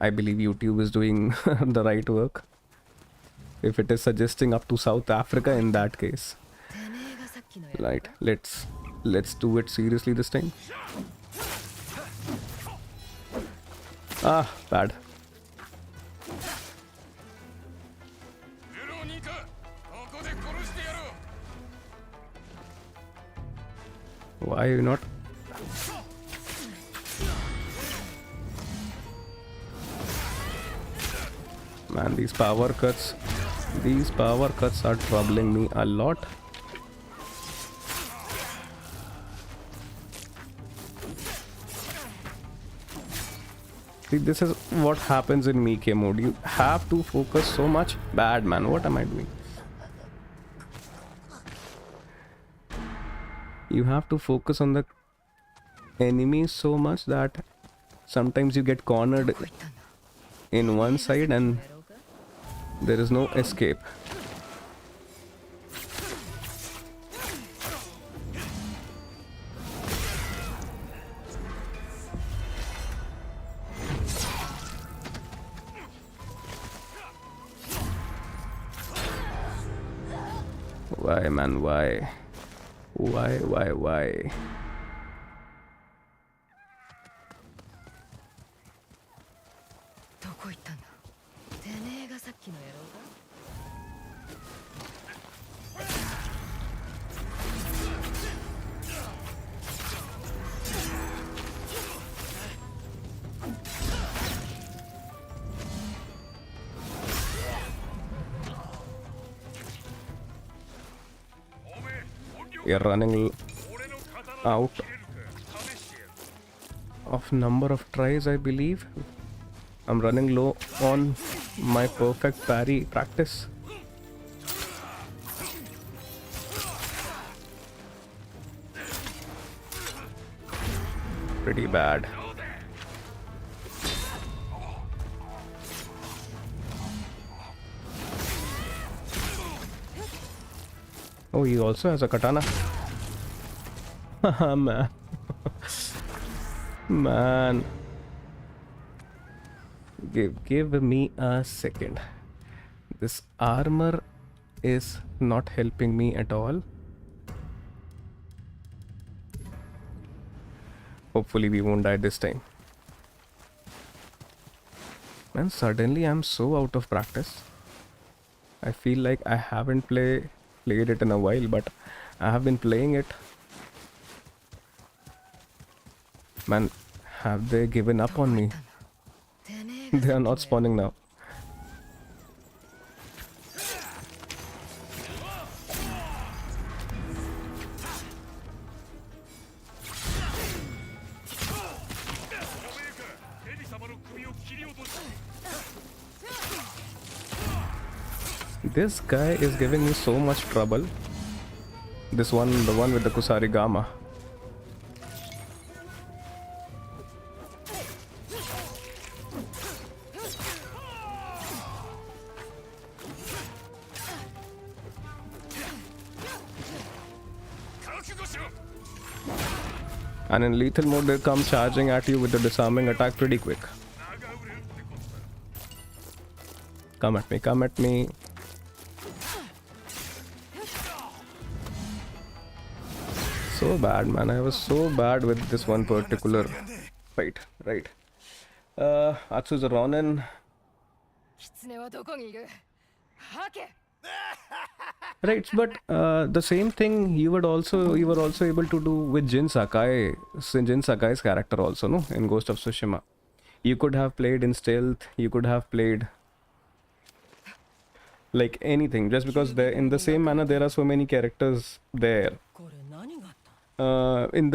I believe YouTube is doing the right work. If it is suggesting up to South Africa in that case. てめえがさっきのやろう Right, let's do it seriously this time. Ah, bad. ベロニカここで殺してやろう Why are you not? Man, these power cuts are troubling me a lot. See, this is what happens in Miike mode. You have to focus so much. Bad, man. What am I doing? You have to focus on the enemy so much that sometimes you get cornered in one side and やろうか there is no escape. Why, man? Why? Why? どこ行ったんだてめえがさっきのやろうか We are running out of number of tries, I believe. I'm running low on my perfect parry practice. Pretty bad. Oh, he also has a katana. Haha, man. Man. Give me a second. This armor is not helping me at all. Hopefully we won't die this time. Man, suddenly I'm so out of practice. I feel like I haven't played it in a while, but I have been playing it. Man, have they given up on me? てめえが They are not spawning now. This guy is giving me so much trouble. This one, the one with the Kusarigama. And in lethal mode, they come charging at you with the disarming attack pretty quick. Come at me, come at me. So bad, man. I was so bad with this one particular fight. Right. Atsu's Ronin. 狐はどこにいる吐け Right, but the same thing you were also able to do with Jin Sakai's character also, no, in Ghost of Tsushima. You could have played in stealth, you could have played like anything, just because there in the same manner there are so many characters there これ何があった in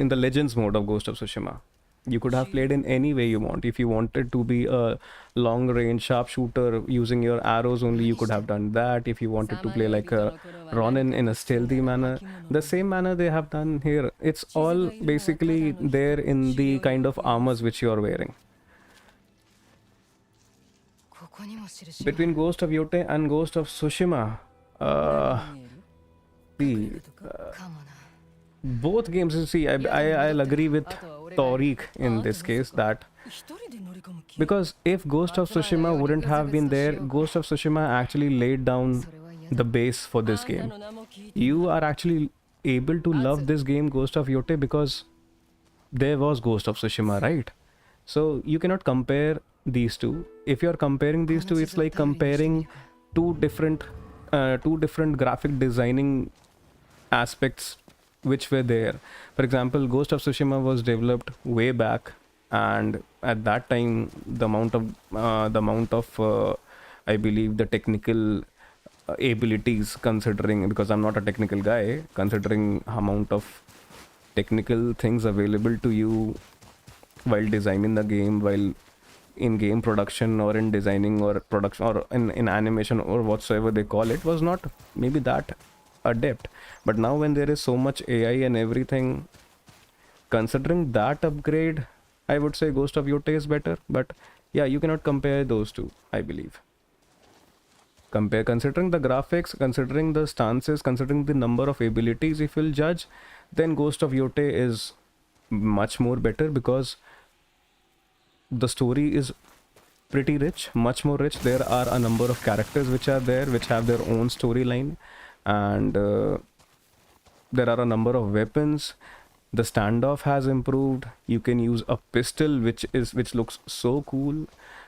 the Legends mode of Ghost of Tsushima. You could have played in any way you want. If you wanted to be a long range sharpshooter using your arrows only, you could have done that. If you wanted to play like a Ronin in a stealthy manner, the same manner they have done here. It's all basically there in the kind of armors which you are wearing. ここにも印が Between Ghost of Yotei and Ghost of Tsushima, 見える see, かもな both games, see, I'll agree with Tariq in this case that 一人で乗り込む気 because if Ghost of Tsushima wouldn't have been there, Ghost of Tsushima actually laid down the base for this あんた game. の名も聞いて You are actually able to love this game, Ghost of Yotei, because there was Ghost of Tsushima, right? So you cannot compare these two. If you're comparing these two, it's like comparing two different graphic designing aspects which were there. For example, Ghost of Tsushima was developed way back, and at that time the amount of I believe the technical abilities, considering, because I'm not a technical guy, considering amount of technical things available to you while designing the game, while in game production or in designing or production or in animation or whatsoever they call it, was not maybe that adept. But now when there is so much AI and everything, considering that upgrade, I would say Ghost of Yotei is better. But yeah, you cannot compare those two, I believe. Considering the graphics, considering the stances, considering the number of abilities, if you'll judge, then Ghost of Yotei is much more better, because the story is pretty rich, much more rich. There are a number of characters which are there, which have their own storyline, and there are a number of weapons. The standoff has improved. You can use a pistol which looks so cool.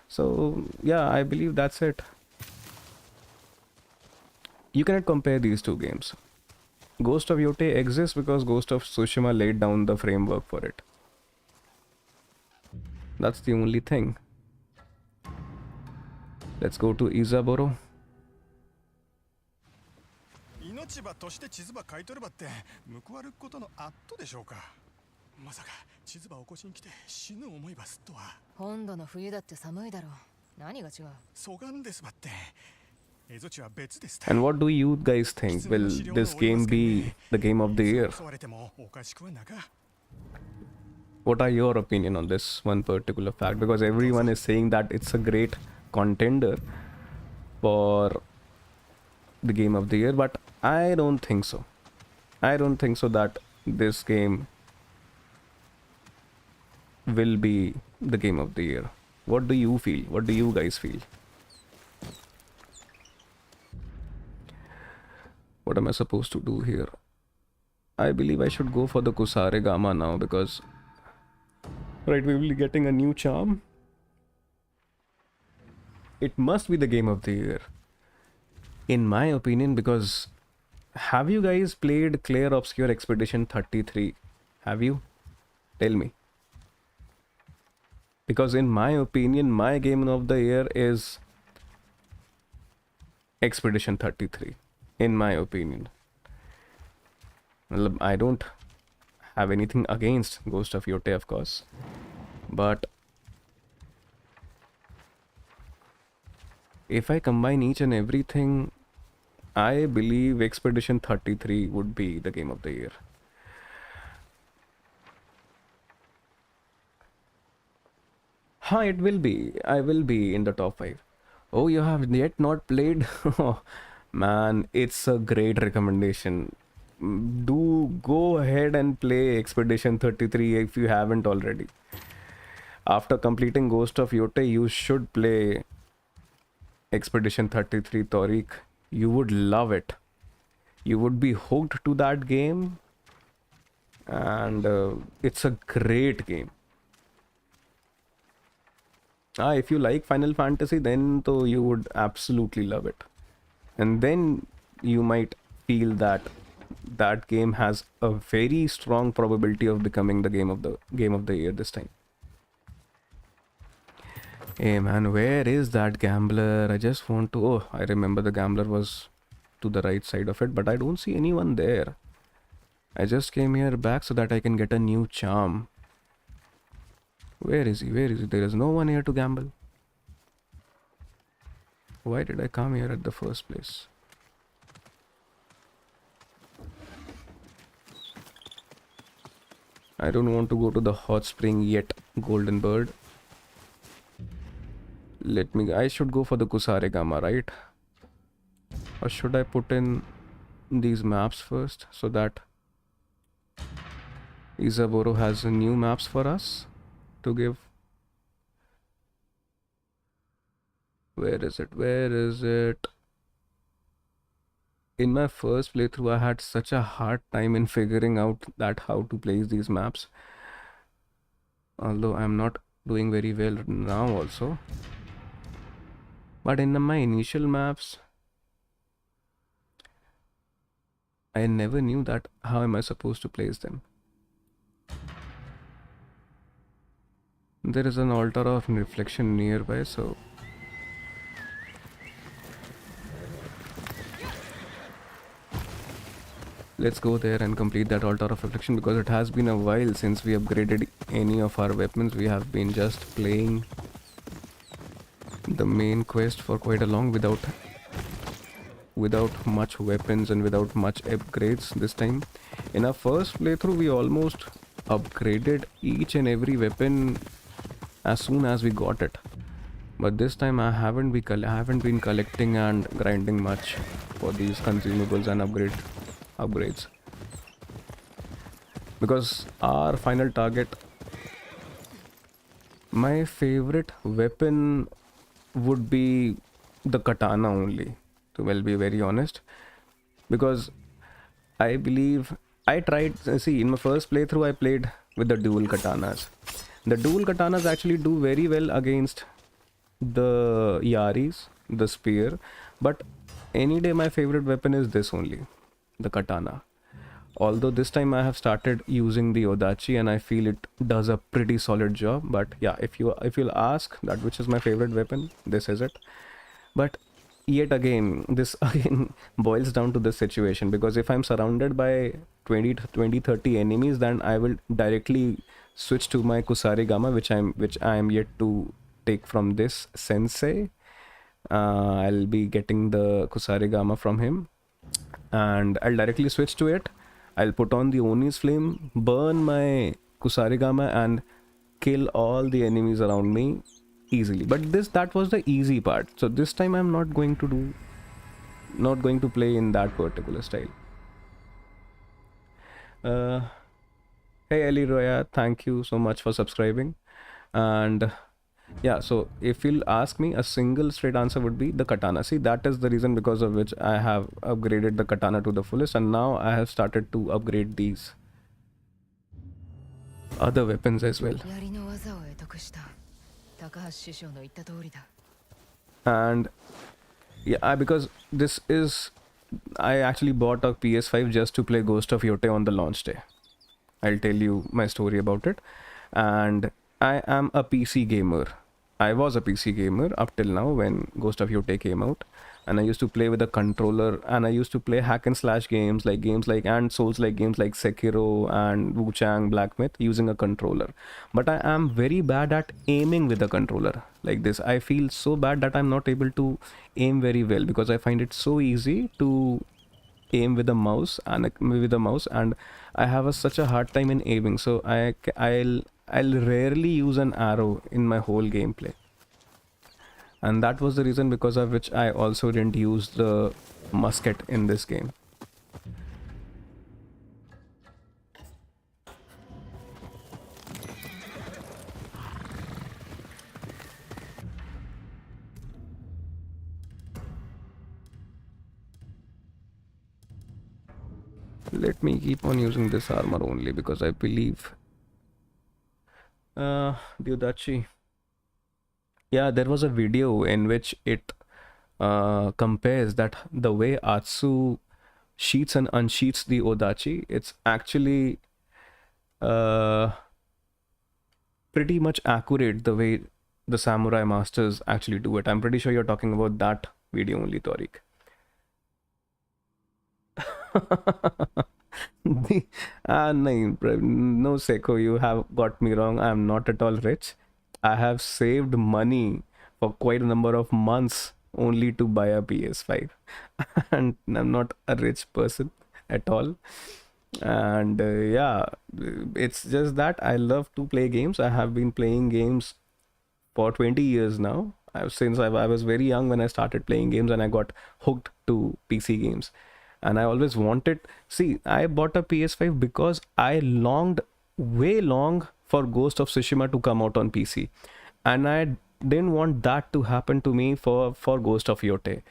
So yeah, I believe that's it. You cannot compare these two games. Ghost of Yotei exists because Ghost of Tsushima laid down the framework for it. That's the only thing. Let's go to Isaburo. 命場として地図場買い取ればって報われることのアットでしょうか。まさか地図場を起こしに来て死ぬ思いばすっとは。本土の冬だって寒いだろう。何が違う。そがんですばって。蝦夷地は別です。 And what do you guys think? Will this game be the game of the year? 襲われてもおかしくはなか。 What are your opinion on this one particular fact? Because everyone is saying that it's a great contender for the game of the year, but I don't think so. I don't think so that this game will be the game of the year. What do you feel? What do you guys feel? What am I supposed to do here? I believe I should go for the Kusare Gama now, because right, we will be getting a new charm. It must be the game of the year, in my opinion, because have you guys played Clair Obscure Expedition 33? Have you? Tell me. Because in my opinion, my game of the year is Expedition 33. In my opinion. Well, I don't have anything against Ghost of Yotei, of course. But if I combine each and everything, I believe Expedition 33 would be the game of the year. It will be. I will be in the top 5. Oh, you have yet not played? Man, it's a great recommendation. Do go ahead and play Expedition 33 if you haven't already. After completing Ghost of Yotei, you should play Expedition 33, Tariq. You would love it. You would be hooked to that game. And it's a great game. If you like Final Fantasy, then you would absolutely love it. and then you might feel that that game has a very strong probability of becoming the game of the year this time. Hey man, where is that gambler? I just want to... Oh, I remember the gambler was to the right side of it, but I don't see anyone there. I just came here back so that I can get a new charm. Where is he? Where is he? There is no one here to gamble. Why did I come here at the first place? I don't want to go to the hot spring yet, Golden Bird. I should go for the Kusarigama, right? Or should I put in these maps first so that Isaburo has new maps for us to give? Where is it? Where is it? In my first playthrough, I had such a hard time in figuring out that how to place these maps. Although I'm not doing very well now also. But in my initial maps, I never knew that how am I supposed to place them. There is an altar of reflection nearby, so let's go there and complete that altar of reflection, because it has been a while since we upgraded any of our weapons. We have been just playing the main quest for quite a long without much weapons and without much upgrades this time. In our first playthrough, we almost upgraded each and every weapon as soon as we got it. But this time I haven't been collecting and grinding much for these consumables and upgrades. Because our final target, my favorite weapon would be the katana only, to be very honest, because I believe I tried, see, in my first playthrough I played with the dual katanas. The dual katanas actually do very well against the Yaris, the spear, but any day my favorite weapon is this only, the katana. Although this time I have started using the Odachi and I feel it does a pretty solid job. But yeah, if you'll ask that which is my favorite weapon, this is it. But yet again, this again boils down to this situation, because if I'm surrounded by 20-30 enemies, then I will directly switch to my Kusarigama, which I am yet to take from this sensei. I'll be getting the Kusarigama from him and I'll directly switch to it. I'll put on the Oni's flame, burn my Kusarigama and kill all the enemies around me easily. But that was the easy part. So this time I'm not going to play in that particular style. Hey Eli Roya, thank you so much for subscribing. And yeah, so if you'll ask me, a single straight answer would be the katana. See, that is the reason because of which I have upgraded the katana to the fullest, and now I have started to upgrade these other weapons as well. And yeah, because I actually bought a PS5 just to play Ghost of Yotei on the launch day. I'll tell you my story about it. And I am a PC gamer. I was a PC gamer up till now when Ghost of Yotei came out, and I used to play with a controller, and I used to play hack and slash games like and Souls-like games like Sekiro and Wu Chang Black Myth using a controller. But I am very bad at aiming with a controller like this. I feel so bad that I'm not able to aim very well, because I find it so easy to aim with a mouse and I have such a hard time in aiming. So I'll rarely use an arrow in my whole gameplay, and that was the reason because of which I also didn't use the musket in this game. Let me keep on using this armor only because I believe the Odachi. Yeah, there was a video in which it compares that the way Atsu sheets and unsheets the Odachi, it's actually pretty much accurate the way the samurai masters actually do it. I'm pretty sure you're talking about that video only, Tariq. No, Seiko, you have got me wrong. I'm not at all rich. I have saved money for quite a number of months only to buy a PS5, and I'm not a rich person at all. And yeah, it's just that I love to play games. I have been playing games for 20 years now. I was very young when I started playing games, and I got hooked to PC games. And I always wanted, see, I bought a PS5 because I longed way long for Ghost of Tsushima to come out on PC, and I didn't want that to happen to me for Ghost of Yotei.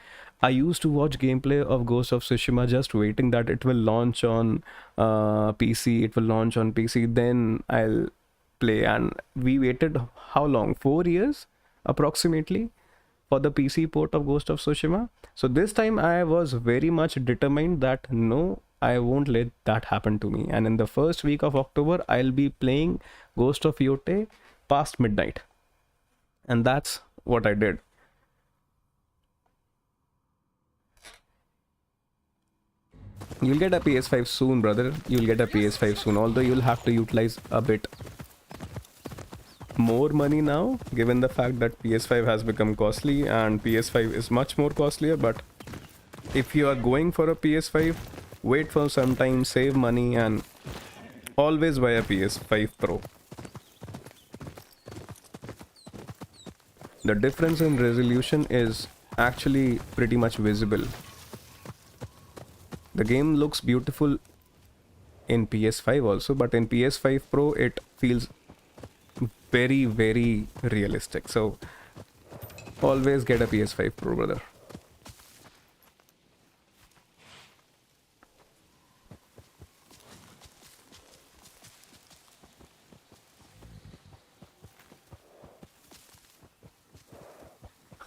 I used to watch gameplay of Ghost of Tsushima just waiting that it will launch on PC, it will launch on PC, then I'll play. And we waited how long? 4 years approximately for the PC port of Ghost of Tsushima. So this time I was very much determined that no, I won't let that happen to me. And in the first week of October, I'll be playing Ghost of Yotei past midnight. And that's what I did. You'll get a PS5 soon, brother. You'll get a PS5 soon, although you'll have to utilize a bit more money now, given the fact that PS5 has become costly and PS5 is much more costlier. But if you are going for a PS5, wait for some time, save money, and always buy a PS5 Pro. The difference in resolution is actually pretty much visible. The game looks beautiful in PS5 also, but in PS5 Pro it feels very, very realistic. So always get a PS5 Pro, brother.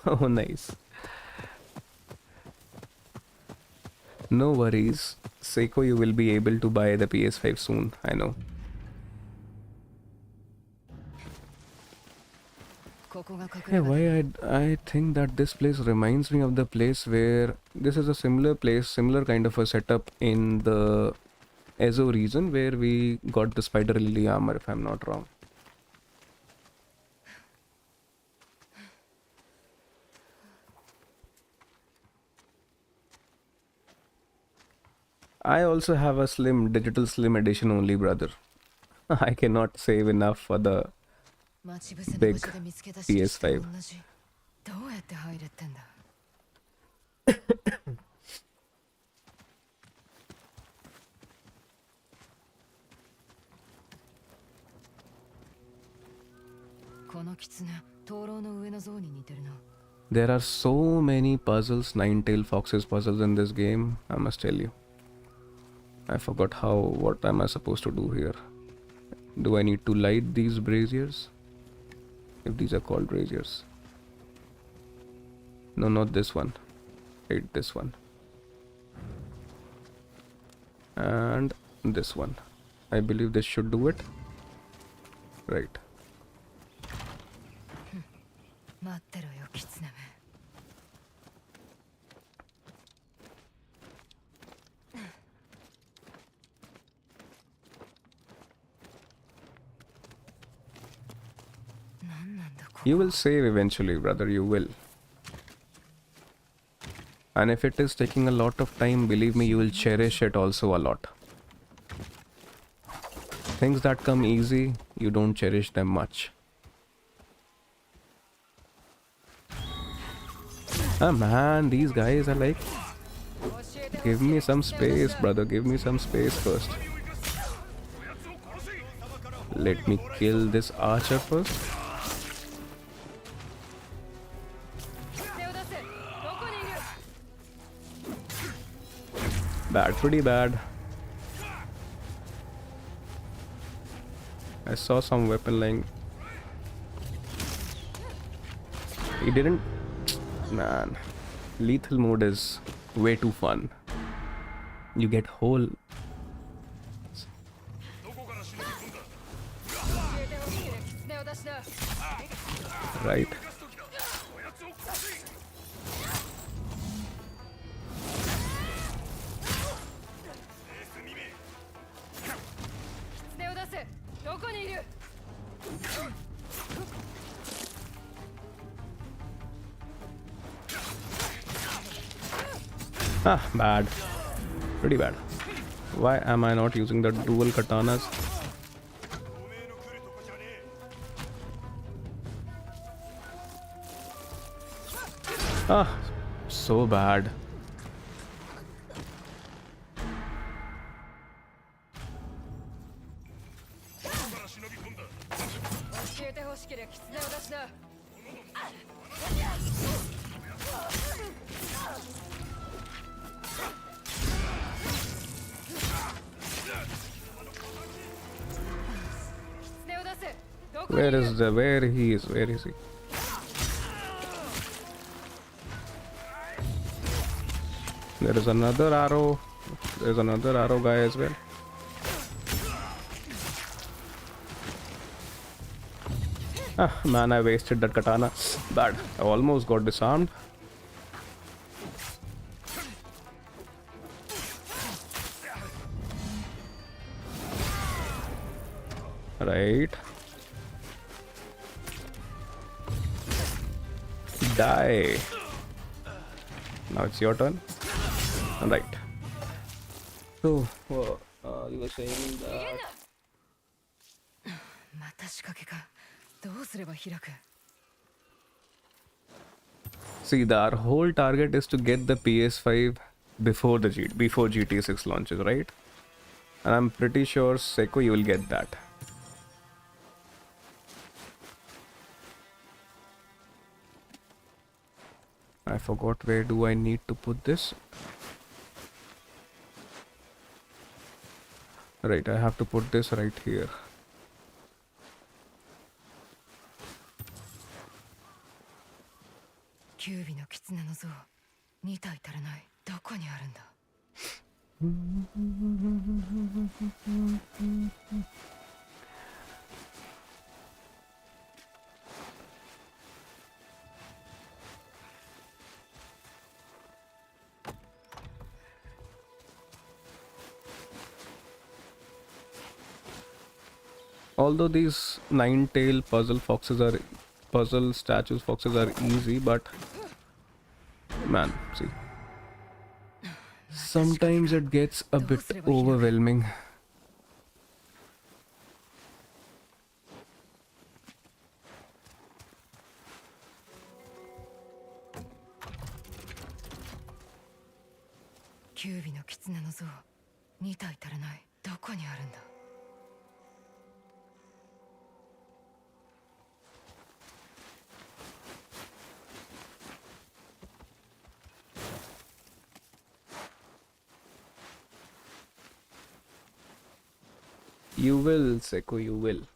Oh, nice. No worries, Seiko, you will be able to buy the PS5 soon, I know. Hey, why I think that this place reminds me of the place where this is a similar place, similar kind of a setup in the Ezo region where we got the Spider Lily armor, if I'm not wrong. I also have a digital slim edition only, brother. I cannot save enough for the big PS5. There are so many puzzles, nine-tailed foxes puzzles in this game, I must tell you. I forgot what am I supposed to do here? Do I need to light these braziers? If these are called braziers. No, not this one. Light this one. And this one. I believe this should do it. Right. You will save eventually, brother, you will. And if it is taking a lot of time, believe me, you will cherish it also a lot. Things that come easy, you don't cherish them much. Ah man, these guys are like, give me some space, brother, give me some space first. Let me kill this archer first. Bad, pretty bad. I saw some weapon lying. He didn't. Man. lethal mode is way too fun. You get whole. どこから忍び込んだ。教えてほしければ狐を出しな。 Right. 生かす時だ。こやつを殺せ。エースミメ。狐を出せ。どこにいる。 Ah, bad. Pretty bad. Why am I not using the dual katanas? おめえの来るとこじゃねえ。 Ah, so bad. どこから忍び込んだ。教えてほしければ狐を出しな。 狐を出せ。どこにい Where る。 is the where he is? Where is he? There is another arrow. There's another arrow guy as well. Ah, man, I wasted that katana. Bad. I almost got disarmed. Right. Die. Now it's your turn. Right. So, you were saying that. また仕掛けか。どうすれば開く。 See, our whole target is to get the PS5 before before GTA 6 launches, right? And I'm pretty sure Seiko you will get that. I forgot where do I need to put this. Right, I have to put this right here. Kyuubiの狐の像、2体足らない。どこにあるんだ。 Although these nine-tail puzzle statues foxes are easy, but man, see, sometimes it gets a bit overwhelming. Kyuubiの狐の像、2体足らない。どこにあるんだ。 You will, Seiko, you will.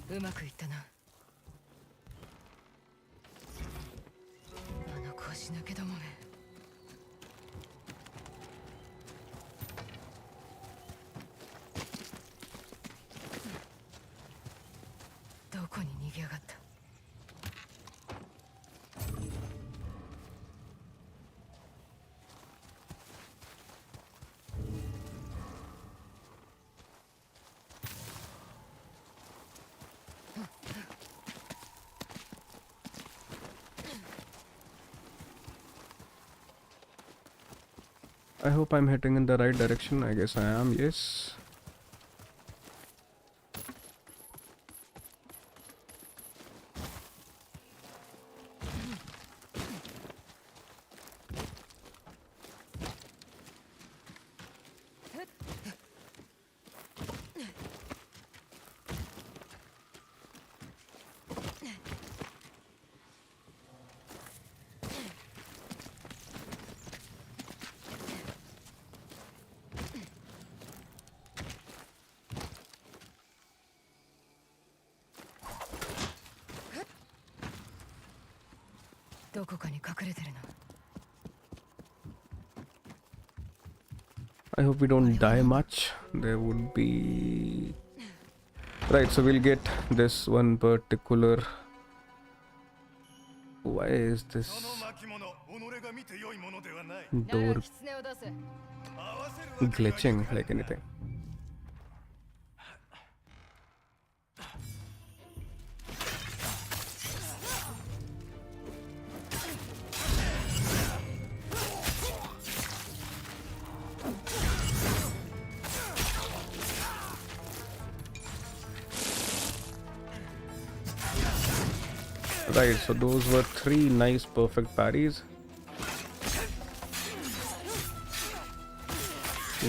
うまくいったな。あの腰抜けどもめ。どこに逃げやがった。 I hope I'm heading in the right direction. I guess I am, yes. どこかに隠れてるの。 I hope we don't die much. There would be... Right, so we'll get this one particular... Why is そ this の巻物己が見て良いものではない door 狐を出せ。合わせるわけにはいか glitching ん like anything? Right, so those were 3 nice perfect parries.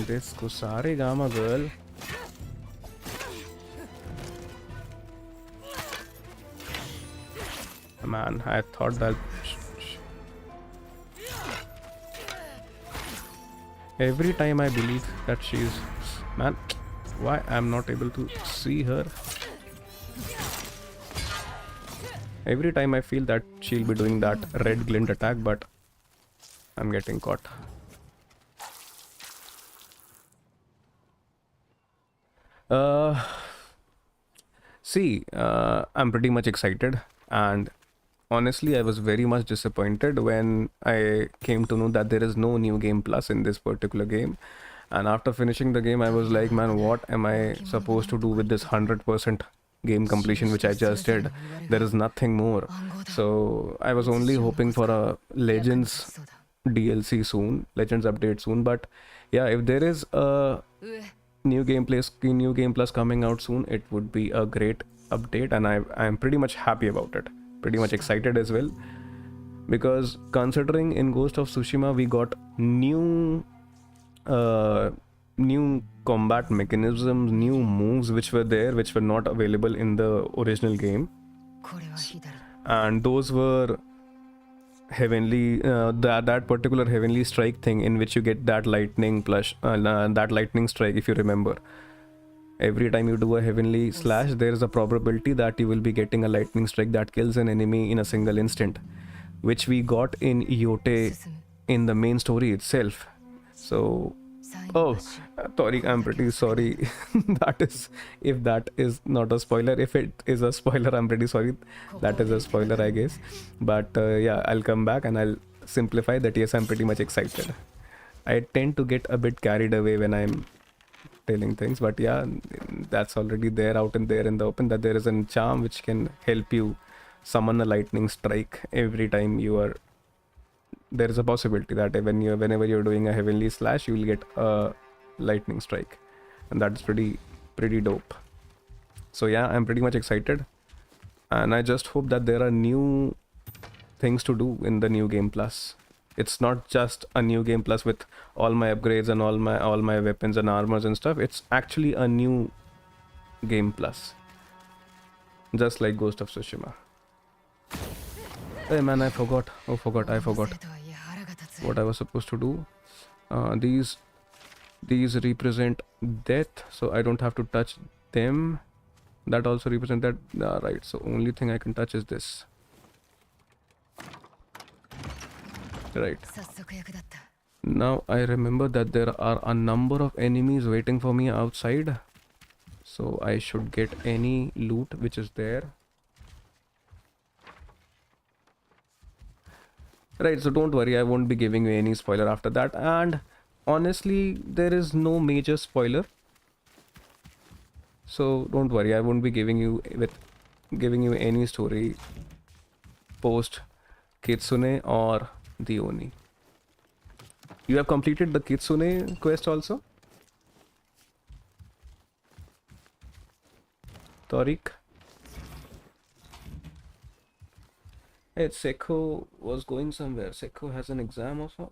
This Kusari Gama girl. Man, I thought that every time I believe that she's... Man, why I'm not able to see her? Every time I feel that she'll be doing that red glint attack, but I'm getting caught. I'm pretty much excited, and honestly I was very much disappointed when I came to know that there is no new game plus in this particular game. And after finishing the game I was like, man, what am I supposed to do with this 100% game completion which I just did? There is nothing more. So I was only hoping for a Legends DLC soon, Legends update soon. But yeah, if there is a new game plus coming out soon, it would be a great update, and I'm pretty much happy about it. Pretty much excited as well, because considering in Ghost of Tsushima we got new combat mechanisms, new moves which were there, which were not available in the original game, and those were heavenly that particular heavenly strike thing, in which you get that lightning plus that lightning strike. If you remember, every time you do a heavenly slash, there is a probability that you will be getting a lightning strike that kills an enemy in a single instant, which we got in Yotei in the main story itself. So Tori, I'm pretty sorry. That is, if that is not a spoiler, if it is a spoiler, I'm pretty sorry. That is a spoiler, I guess. But yeah, I'll come back and I'll simplify that. Yes, I'm pretty much excited. I tend to get a bit carried away when I'm telling things, but yeah, that's already there out in there in the open, that there is a charm which can help you summon a lightning strike every time you are... There is a possibility that whenever you're doing a heavenly slash, you will get a lightning strike, and that's pretty dope. So yeah, I'm pretty much excited, and I just hope that there are new things to do in the new game plus. It's not just a new game plus with all my upgrades and all my weapons and armors and stuff. It's actually a new game plus, just like Ghost of Tsushima. Hey man, I forgot what I was supposed to do. These represent death, so I don't have to touch them. That also represent that. Right, so only thing I can touch is this. Right. Now I remember that there are a number of enemies waiting for me outside, so I should get any loot which is there. Right, so don't worry, I won't be giving you any spoiler after that, and honestly there is no major spoiler, so don't worry, I won't be giving you any story post Kitsune or the Oni. You have completed the Kitsune quest also, Tariq? Hey, Sekho was going somewhere. Sekho has an exam also.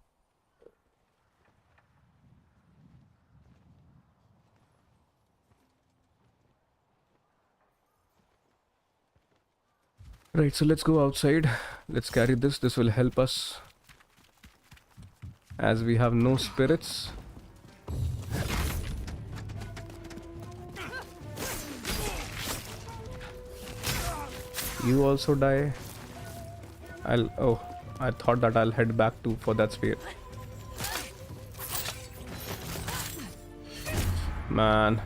Right, so let's go outside. Let's carry this. This will help us, as we have no spirits. You also die. I thought that I'll head back to for that sphere. Man,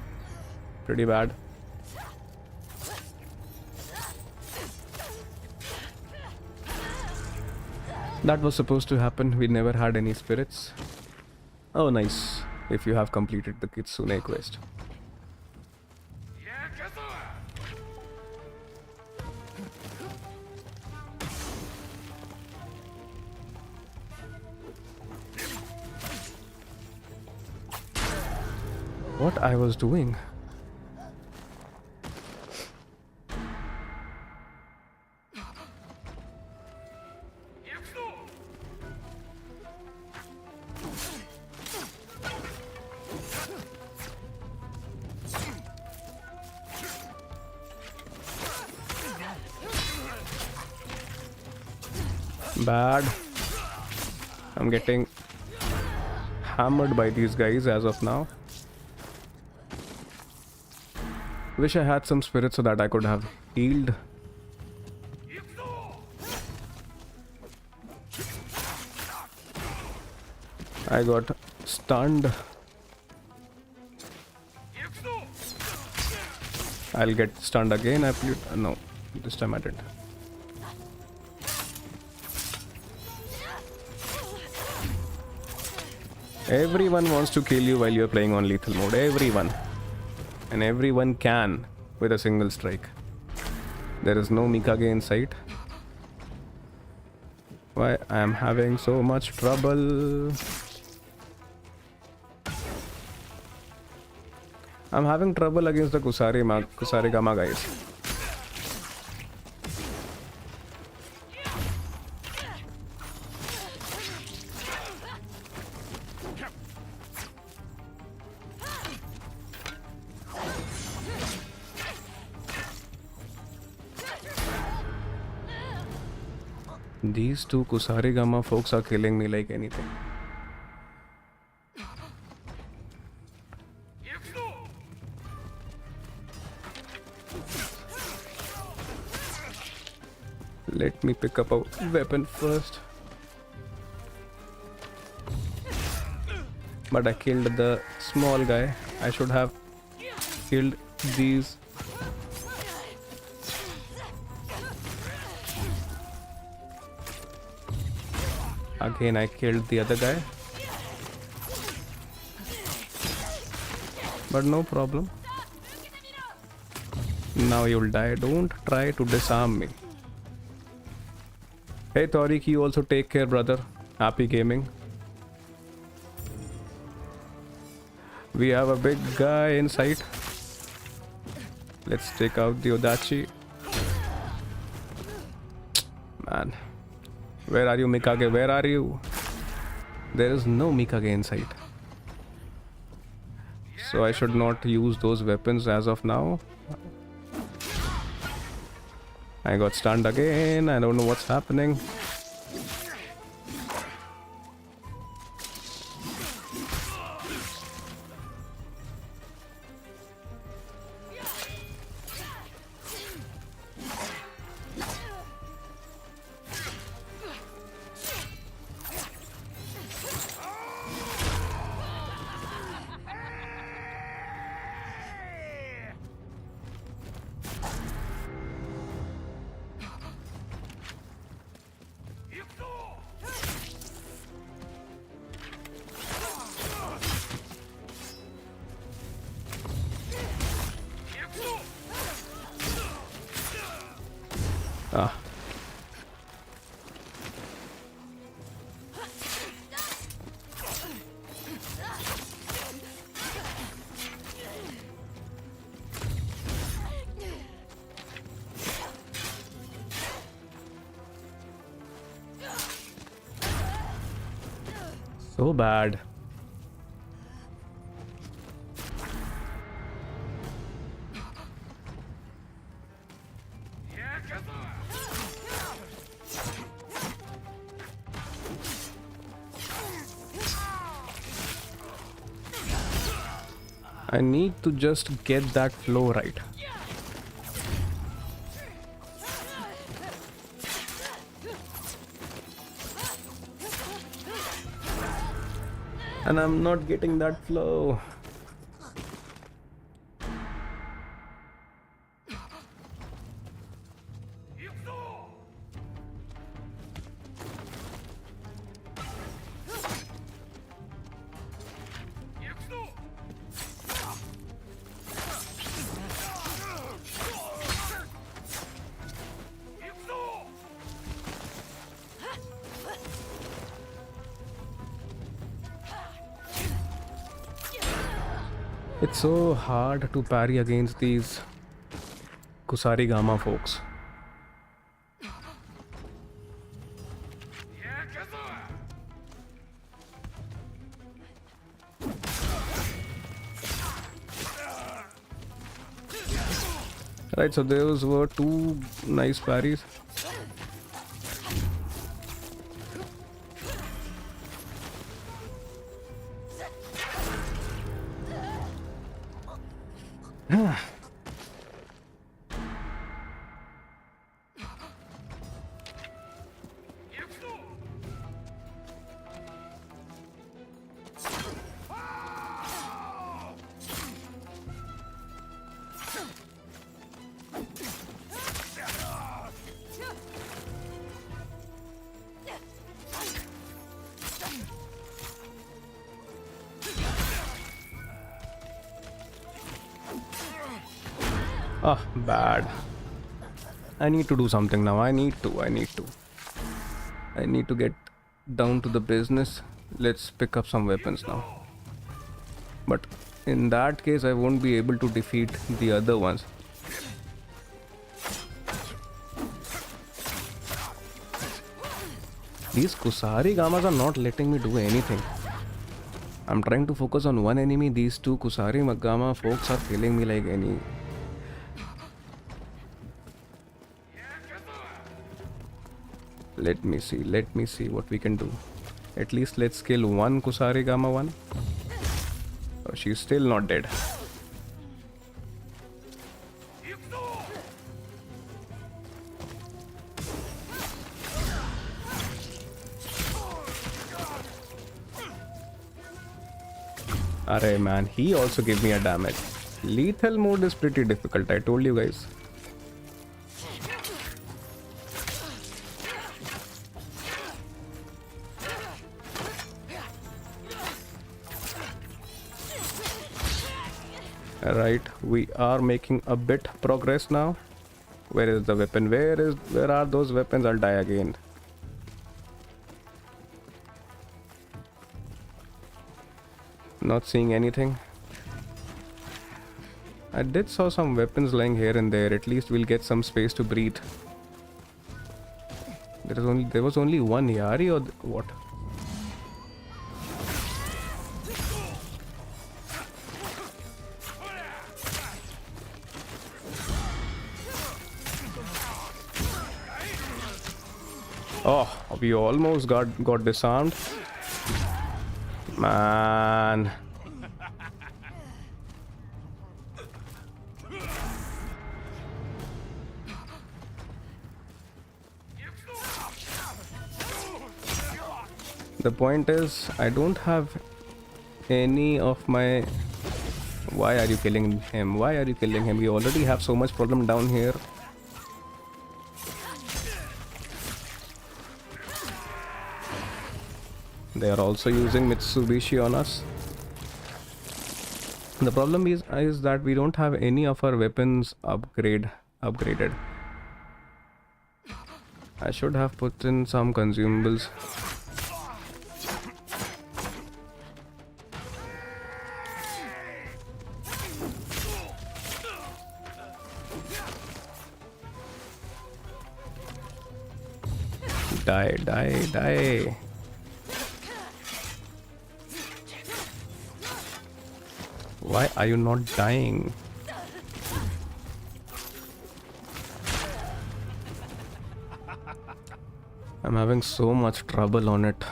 pretty bad. That was supposed to happen. We never had any spirits. Oh, nice. If you have completed the Kitsune quest. What I was doing? Bad. I'm getting hammered by these guys as of now. Wish I had some spirit so that I could have healed. I got stunned. I'll get stunned again. No, this time I didn't. Everyone wants to kill you while you're playing on lethal mode. Everyone. And everyone can with a single strike. There is no Mikage in sight. Why I am having so much trouble? I'm having trouble against the Kusarigama guys. These two Kusarigama folks are killing me like anything. Let me pick up a weapon first. But I killed the small guy. I should have killed these. Again, I killed the other guy. But no problem. Now you'll die. Don't try to disarm me. Hey Tariq, you also take care, brother. Happy gaming. We have a big guy in sight. Let's take out the Odachi. Man. Where are you, Mikage? Where are you? There is no Mikage in sight. So I should not use those weapons as of now. I got stunned again. I don't know what's happening. Ah. So bad. I need to just get that flow right. And I'm not getting that flow. It's so hard to parry against these Kusarigama folks. Right, so those were two nice parries. Ah, bad. I need to do something now. I need to get down to the business. Let's pick up some weapons now. But in that case, I won't be able to defeat the other ones. These Kusarigamas are not letting me do anything. I'm trying to focus on one enemy. These two Kusarigama folks are killing me like any... Let me see what we can do. At least let's kill one Kusarigama one. Oh, she's still not dead. Arey man, he also gave me a damage. Lethal mode is pretty difficult, I told you guys. Right, we are making a bit progress now. Where is the weapon? Where are those weapons? I'll die again. Not seeing anything. I did saw some weapons lying here and there. At least we'll get some space to breathe. There was only one Yari or what? Oh, we almost got disarmed. Man. The point is, I don't have any of my... Why are you killing him? Why are you killing him? We already have so much problem down here. They are also using Mitsubishi on us. The problem is that we don't have any of our weapons upgraded. I should have put in some consumables. Die. Why are you not dying? I'm having so much trouble on it.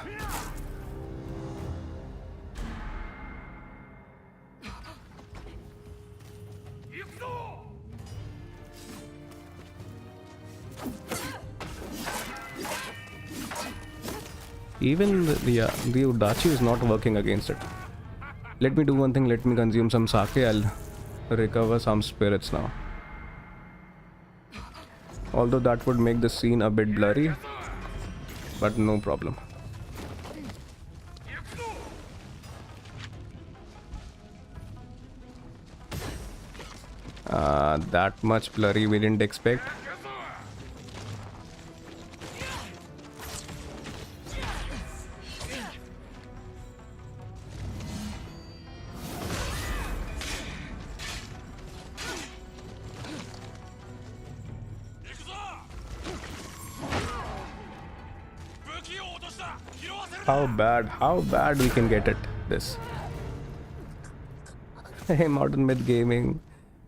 even the Udachi is not working against it. Let me do one thing, let me consume some sake, I'll recover some spirits now. Although that would make the scene a bit blurry, but no problem. That much blurry we didn't expect. How bad we can get it, this. Hey, Modern Myth Gaming,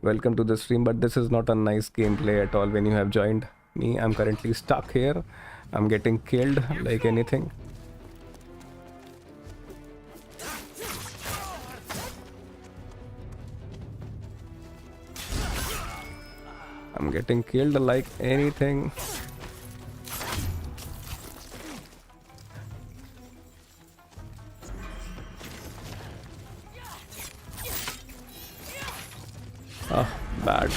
welcome to the stream, but this is not a nice gameplay at all when you have joined me. I'm currently stuck here. I'm getting killed like anything. I'm getting killed like anything. Oh, bad.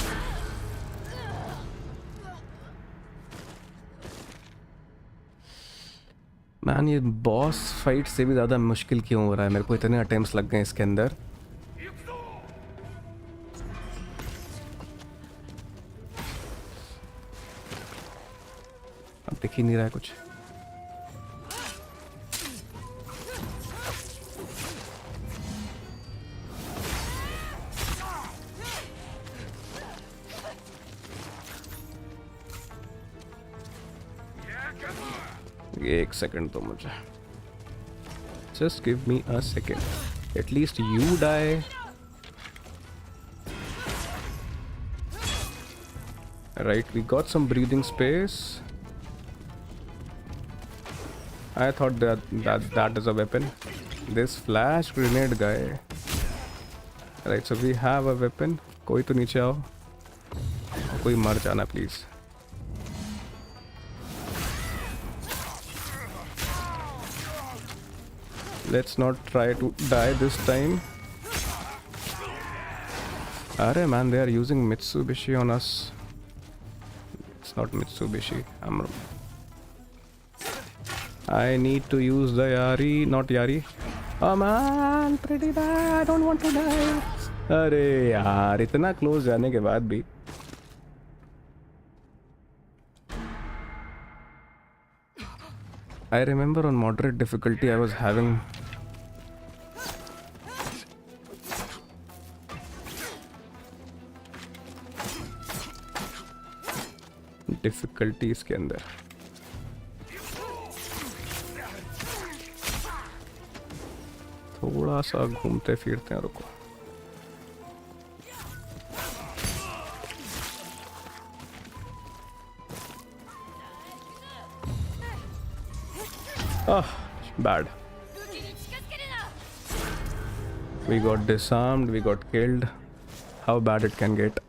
Man ये boss fight से भी ज़्यादा मुश्किल क्यों हो रहा है? मेरे को इतने अटेम्प्ट्स लग गए इसके अंदर. अब दिख ही नहीं रहा है कुछ. एक सेकंड तो मुझे. Just give me a second. At least you die. Right, we got some breathing space. I thought that is a weapon. This flash grenade guy. Right, so we have a weapon. कोई तो नीचे आओ. कोई मर जाना please. Let's not try to die this time. Arey man, they are using Mitsubishi on us. It's not Mitsubishi. I need to use the Yari, not Yari. Oh man, pretty bad. I don't want to die. अरे यार, इतना close जाने के बाद भी. I remember on moderate difficulty I was having difficulty इसके अंदर. थोड़ा सा घूमते फिरते हैं, रुको. Ah, bad. We got disarmed, we got killed. How bad it can get.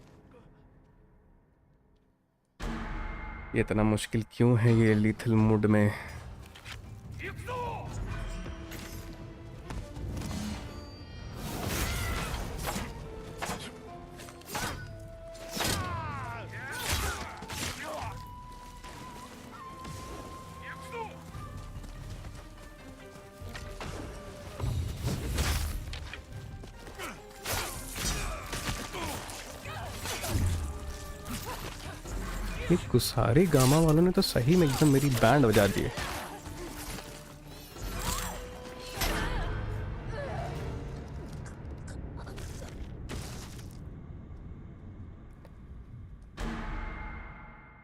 ये इतना मुश्किल क्यों है ये लीथल मोड में? कुसारी गामा वालों ने तो सही में एकदम मेरी बैंड बजा दी है.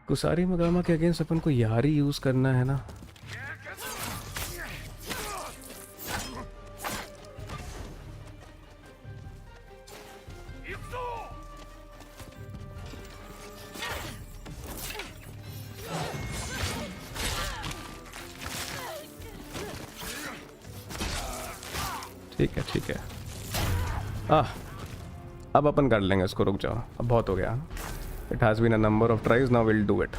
कुसारी गामा के अगेंस्ट अपन को यारी यूज करना है ना. ठीक है. अब अपन कर लेंगे इसको. रुक जाओ, अब बहुत हो गया. It has been a number of tries. Now will do it.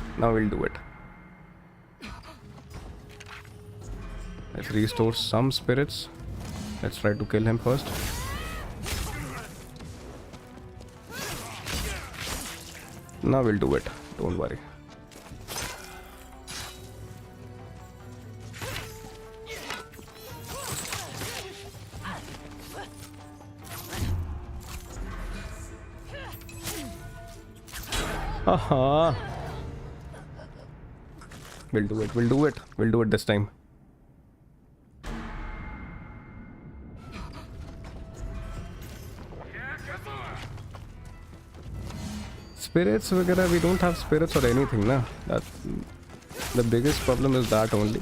Let's restore some spirits. Let's try to kill him first. Now we'll do it. Don't worry. Haha. We'll do it. We'll do it. We'll do it this time. Spirits वगैरह, we don't have spirits or anything ना. That the biggest problem is that only.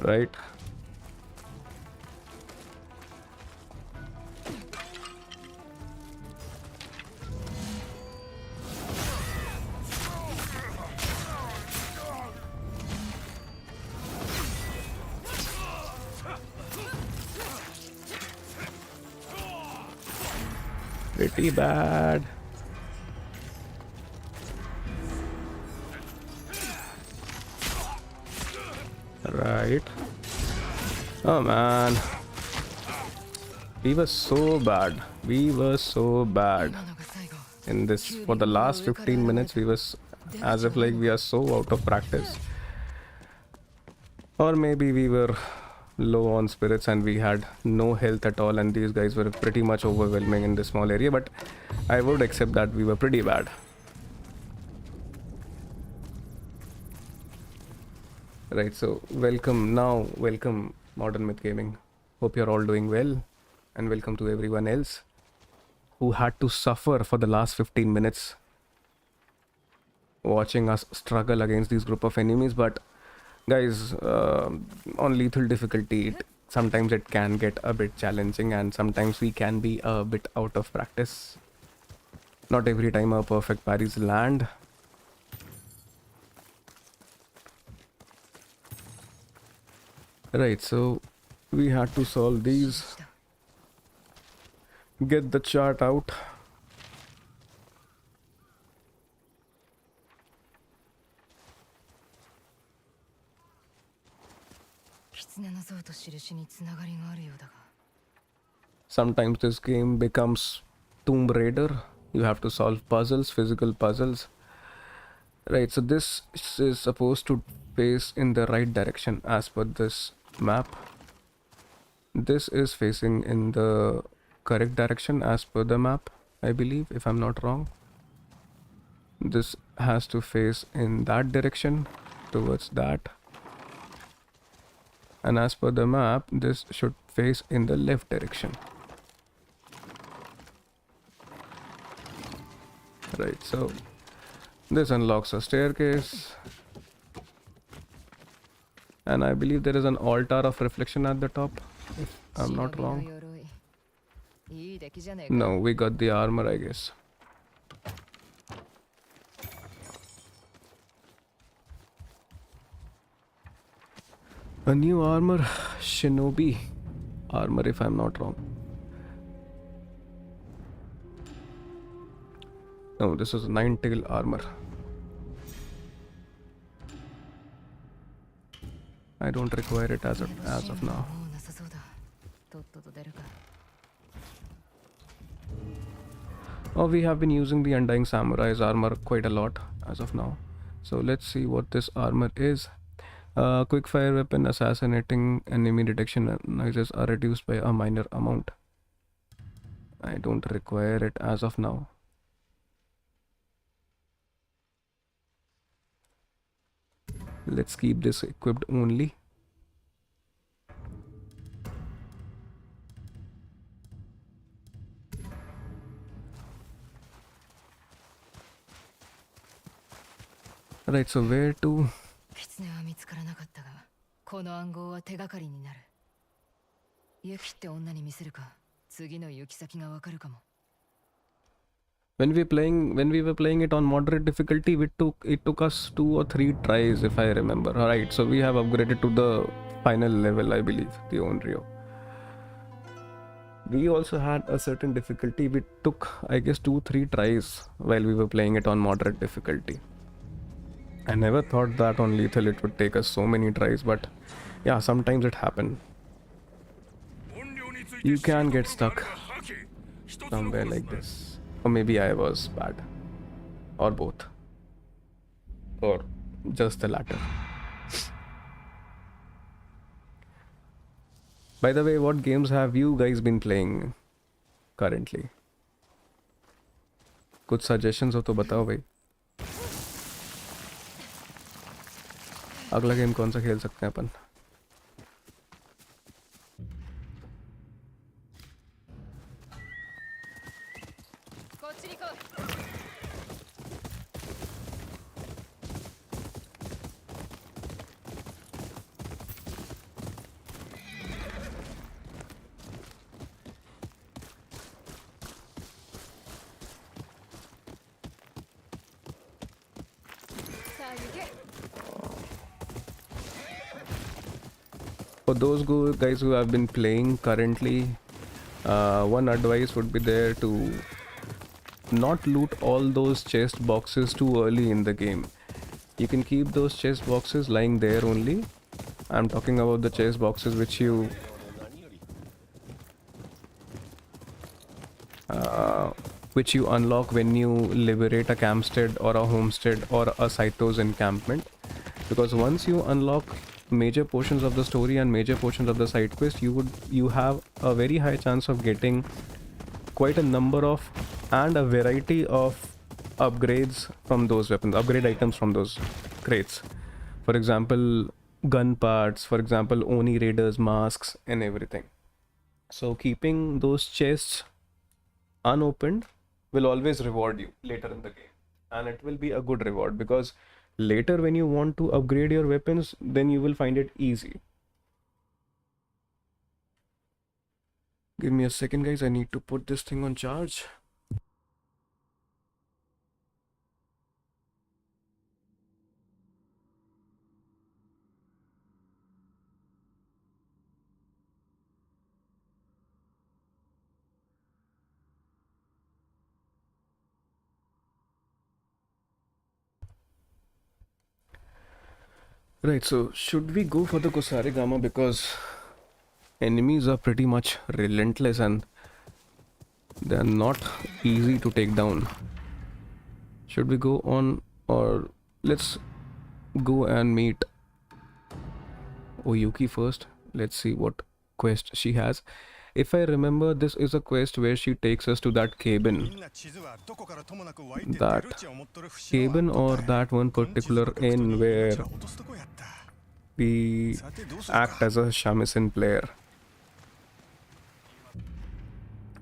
Right. Pretty bad. Right. Oh man. We were so bad. We were so bad. In this, for the last 15 minutes, we was as if like we are so out of practice. Or maybe we were low on spirits and we had no health at all, and these guys were pretty much overwhelming in this small area, but I would accept that we were pretty bad. Right, so welcome Modern Myth Gaming. Hope you're all doing well, and welcome to everyone else who had to suffer for the last 15 minutes watching us struggle against these group of enemies. But guys, on lethal difficulty, sometimes it can get a bit challenging, and sometimes we can be a bit out of practice. Not every time our perfect parries land. Right, so we had to solve these. Get the chart out. Sometimes this game becomes Tomb Raider. You have to solve puzzles, physical puzzles. Right, so this is supposed to face in the right direction as per this map. This is facing in the correct direction as per the map, I believe, if I'm not wrong. This has to face in that direction, towards that. And as per the map, this should face in the left direction. Right, so this unlocks a staircase. And I believe there is an altar of reflection at the top, if I'm not wrong. No, we got the armor, I guess. A new armor, Shinobi armor, if I'm not wrong. No, this is 9-tail armor. I don't require it as of now. Oh, we have been using the Undying Samurai's armor quite a lot as of now. So let's see what this armor is. Quick fire weapon, assassinating enemy detection noises are reduced by a minor amount. I don't require it as of now. Let's keep this equipped only. Right, so where to? When we were playing it on moderate difficulty, it took us 2 or 3 tries, if I remember. Alright, so we have upgraded to the final level, I believe, the Onryo. We also had a certain difficulty. We took, I guess, 2-3 tries while we were playing it on moderate difficulty. I never thought that on lethal it would take us so many tries, but yeah, sometimes it happened. You can get stuck somewhere like this. Or maybe I was bad. Or both. Or just the latter. By the way, what games have you guys been playing currently? कुछ suggestions हो तो बताओ भाई. अगला game कौन सा खेल सकते हैं अपन? For those guys who have been playing currently, one advice would be there to not loot all those chest boxes too early in the game. You can keep those chest boxes lying there only. I'm talking about the chest boxes which you unlock when you liberate a campstead or a homestead or a Saito's encampment. Because once you unlock major portions of the story and major portions of the side quest, you have a very high chance of getting quite a number of and a variety of upgrades from those weapons, upgrade items from those crates. For example, gun parts, for example, Oni raiders masks and everything. So keeping those chests unopened will always reward you later in the game, and it will be a good reward, because later when you want to upgrade your weapons, then you will find it easy. Give me a second, guys. I need to put this thing on charge. Right, so should we go for the Kusarigama, because enemies are pretty much relentless and they're not easy to take down. Should we go on, or let's go and meet Oyuki first? Let's see what quest she has. If I remember, this is a quest where she takes us to that cabin. That cabin, or that one particular inn where we act as a shamisen player.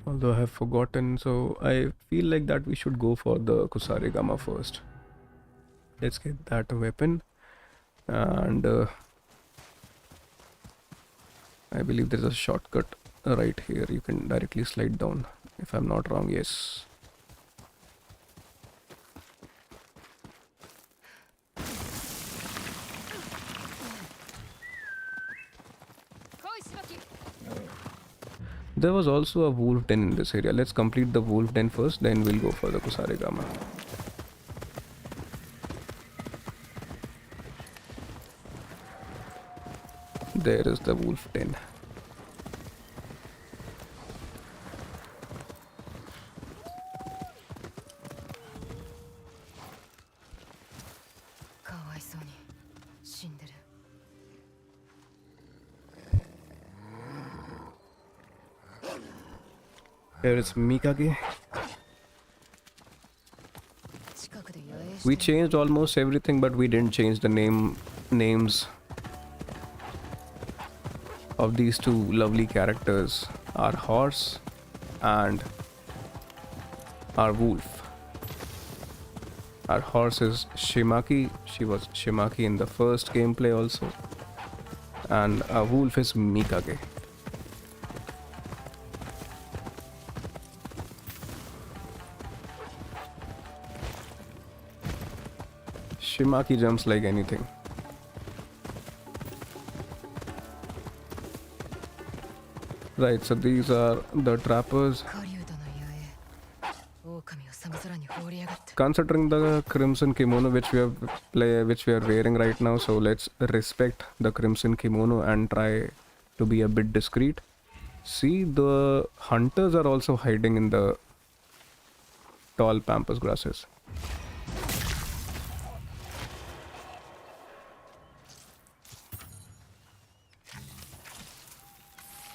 Although I have forgotten, so I feel like that we should go for the Kusarigama first. Let's get that weapon, and I believe there's a shortcut right here. You can directly slide down, if I'm not wrong. Yes. There was also a wolf den in this area. Let's complete the wolf den first, then we'll go for the Kusarigama. There is the wolf den. Here is Mikage. We changed almost everything, but we didn't change the names of these two lovely characters, our horse and our wolf. Our horse is Shimaki. She was Shimaki in the first gameplay also. And our wolf is Mikage. Shimaki jumps like anything. Right, so these are the trappers. 狩人のゆえ狼を寒空に放りやがった Considering the crimson kimono which we are wearing right now, so let's respect the crimson kimono and try to be a bit discreet. See, the hunters are also hiding in the tall pampas grasses.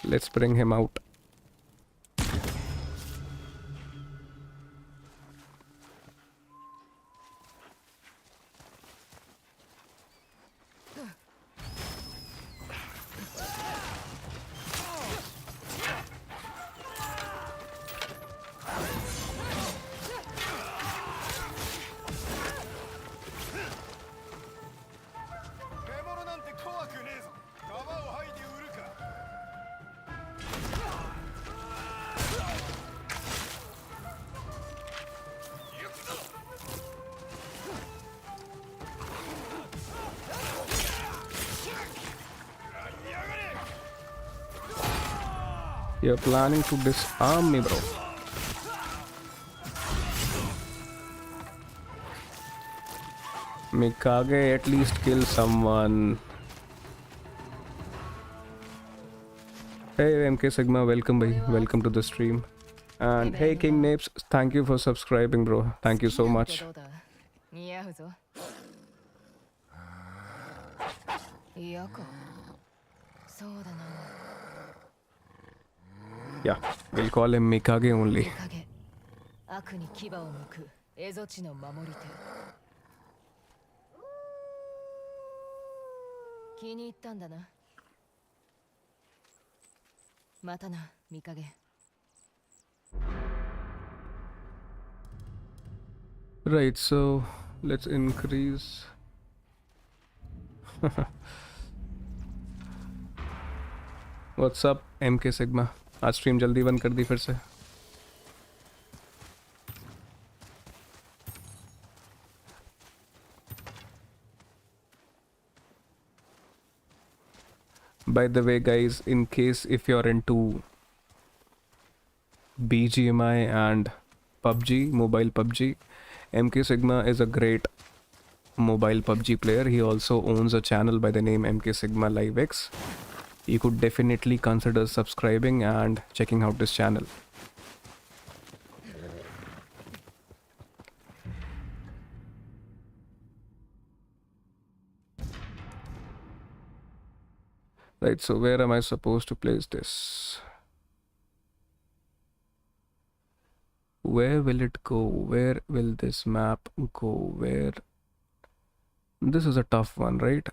Let's bring him out. You're planning to disarm me, bro. Mikage, at least kill someone. Hey MK Sigma, welcome bhai. Welcome to the stream. And hey King Napes, thank you for subscribing, bro. Thank you so much. どうだ似合うぞ嫌かそうだな Yeah, we'll call him Mikage only. 影悪に牙を向く蝦夷地の守り手気に入ったんだなまたな見影 Right, so let's increase. What's up MK Sigma? आज stream जल्दी बंद कर दी फिर से. By the way guys, in case if you're into BGMI and PUBG, mobile PUBG, MK Sigma is a great mobile PUBG player. He also owns a channel by the name MK Sigma Live X. You could definitely consider subscribing and checking out this channel. Right, so where am I supposed to place this? Where will it go? Where will this map go? Where? This is a tough one, right?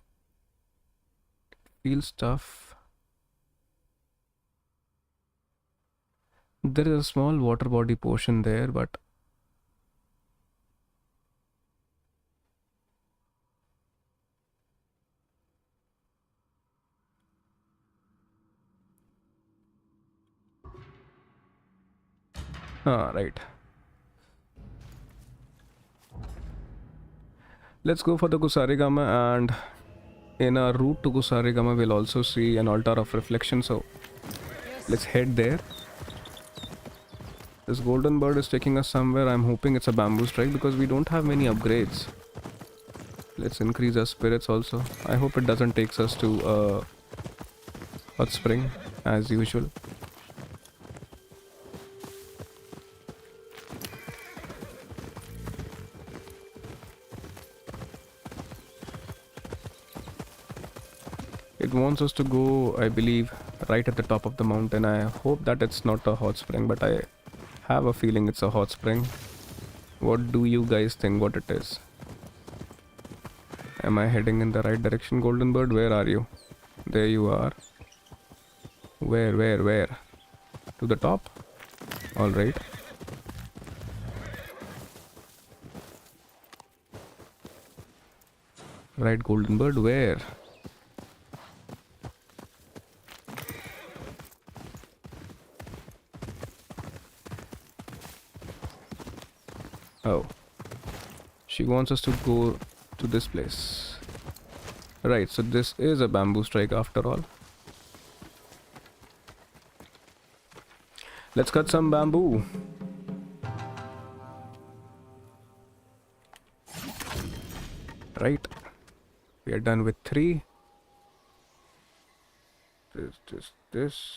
Feels tough. There is a small water body portion there, but right. Let's go for the Kusarigama, and in our route to Kusarigama we'll also see an altar of reflection, so let's head there. This golden bird is taking us somewhere. I'm hoping it's a bamboo strike because we don't have many upgrades. Let's increase our spirits also. I hope it doesn't take us to a hot spring as usual. It wants us to go, I believe, right at the top of the mountain. I hope that it's not a hot spring, but I have a feeling it's a hot spring. What do you guys think what it is? Am I heading in the right direction, golden bird? Where are you? There you are. Where? To the top? Alright. Right, golden bird, where? Oh, she wants us to go to this place. Right, so this is a bamboo strike after all. Let's cut some bamboo. Right. We are done with 3. This.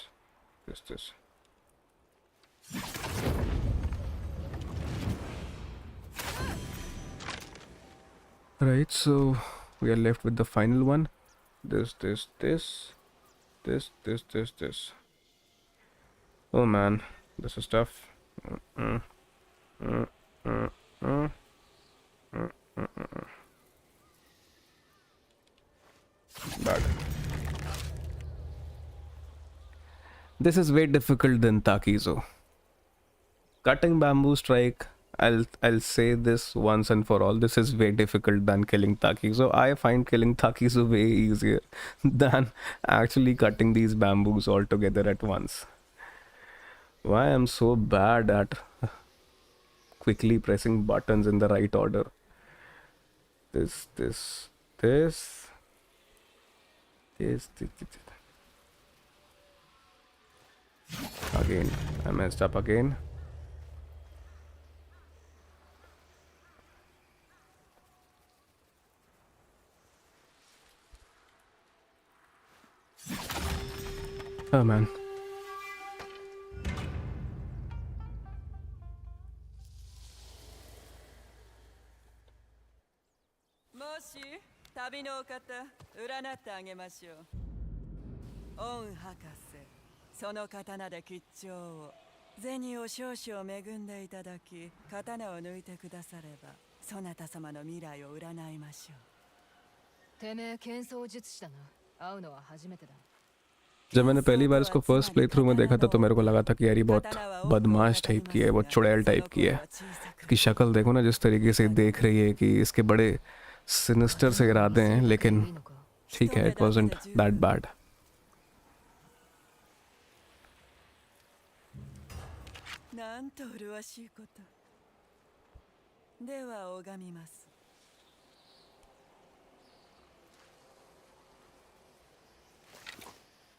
Right, so we are left with the final one. This. Oh man, this is tough. Bad. This is way difficult than Takizo. Cutting bamboo strike, I'll say this once and for all, this is way difficult than killing Takizo. I find killing Takizo way easier than actually cutting these bamboos all together at once. Why I'm so bad at quickly pressing buttons in the right order. This. Again, I messed up again. Oh man. Moshi, 旅のお方、占ってあげましょう。オン博士、その刀で吉兆を、銭を少々恵んでいただき、刀を抜いてくだされば、そなた様の未来を占いましょう。てめえ剣槍術師だな。会うのは初めてだ。 जब मैंने पहली बार इसको first play through में देखा था तो मेरे को लगा था कि यार ये बहुत बदमाश टाइप की है, बहुत चुड़ैल टाइप की है। इसकी शक्ल देखो ना, जिस तरीके से देख रही है कि इसके बड़े सिनिस्टर से इरादे हैं, लेकिन ठीक है, it wasn't that bad.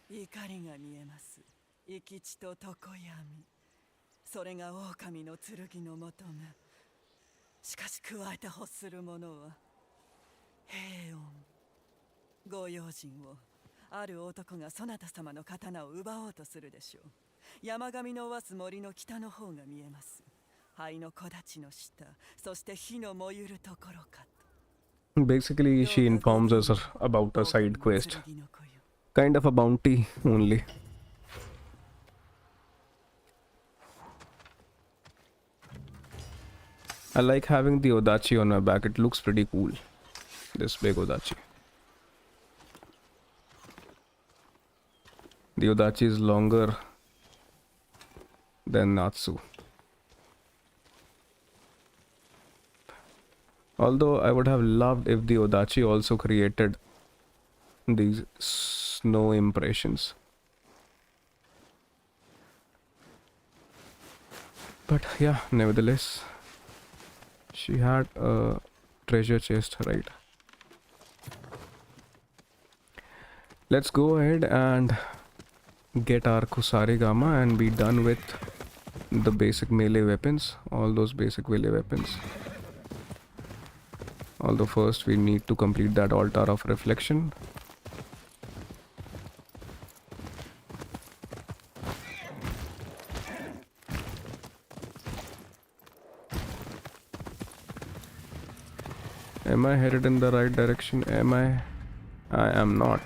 怒りが見えます。生き血と常闇。それが狼の剣の求め。しかし加えて欲する者は平穏。ご用心を。ある男がそなた様の刀を奪おうとするでしょう。山上のわす森の北の方が見えます。灰の木立の下、そして火の燃ゆるところかと。 Basically, she informs us about a side quest. Kind of a bounty only. I like having the Odachi on my back. It looks pretty cool. This big Odachi. The Odachi is longer than Natsu. Although I would have loved if the Odachi also created these snow impressions. But yeah, nevertheless, she had a treasure chest, right? Let's go ahead and get our Kusarigama and be done with the basic melee weapons, all those basic melee weapons. Although first we need to complete that altar of reflection. Am I headed in the right direction? Am I? I am not.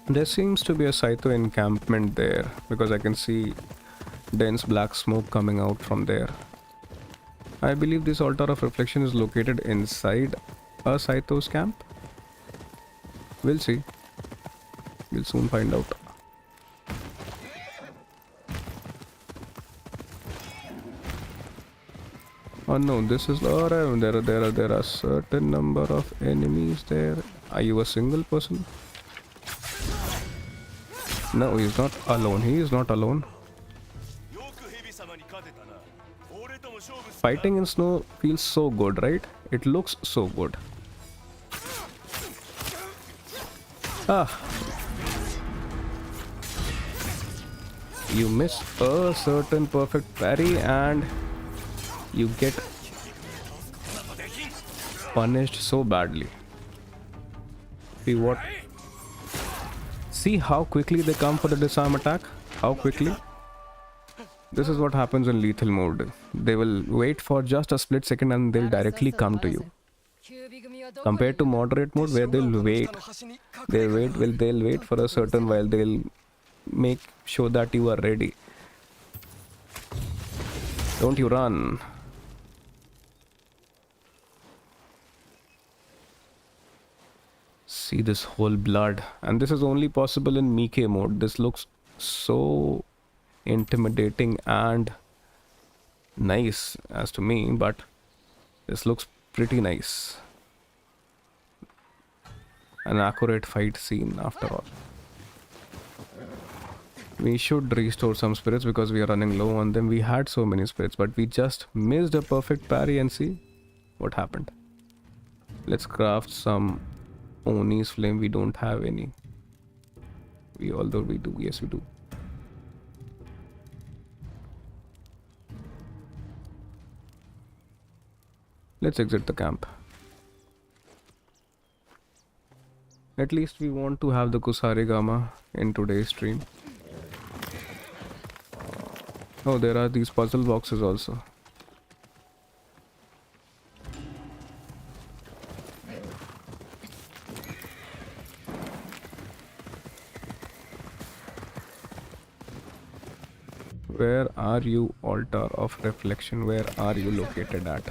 There seems to be a Saito encampment there because I can see dense black smoke coming out from there. I believe this altar of reflection is located inside a Saito's camp. We'll see. We'll soon find out. Oh no, this is there are certain number of enemies there. Are you a single person? No, he's not alone. He is not alone. Fighting in snow feels so good, right? It looks so good. Ah. You miss a certain perfect parry and you get punished so badly. See what? See how quickly they come for the disarm attack? How quickly? This is what happens in lethal mode. They will wait for just a split second and they'll directly come to you. Compared to moderate mode where they'll wait for a certain while, they'll make sure that you are ready. Don't you run. See this whole blood, and this is only possible in Miike mode. This looks so intimidating and nice as to me, but this looks pretty nice. An accurate fight scene after all. We should restore some spirits because we are running low on them. We had so many spirits, but we just missed a perfect parry and see what happened. Let's craft some Oni's flame. We don't have any. Although we do. Yes, we do. Let's exit the camp. At least we want to have the Kusarigama in today's stream. Oh, there are these puzzle boxes also. Where are you, altar of reflection? Where are you located at?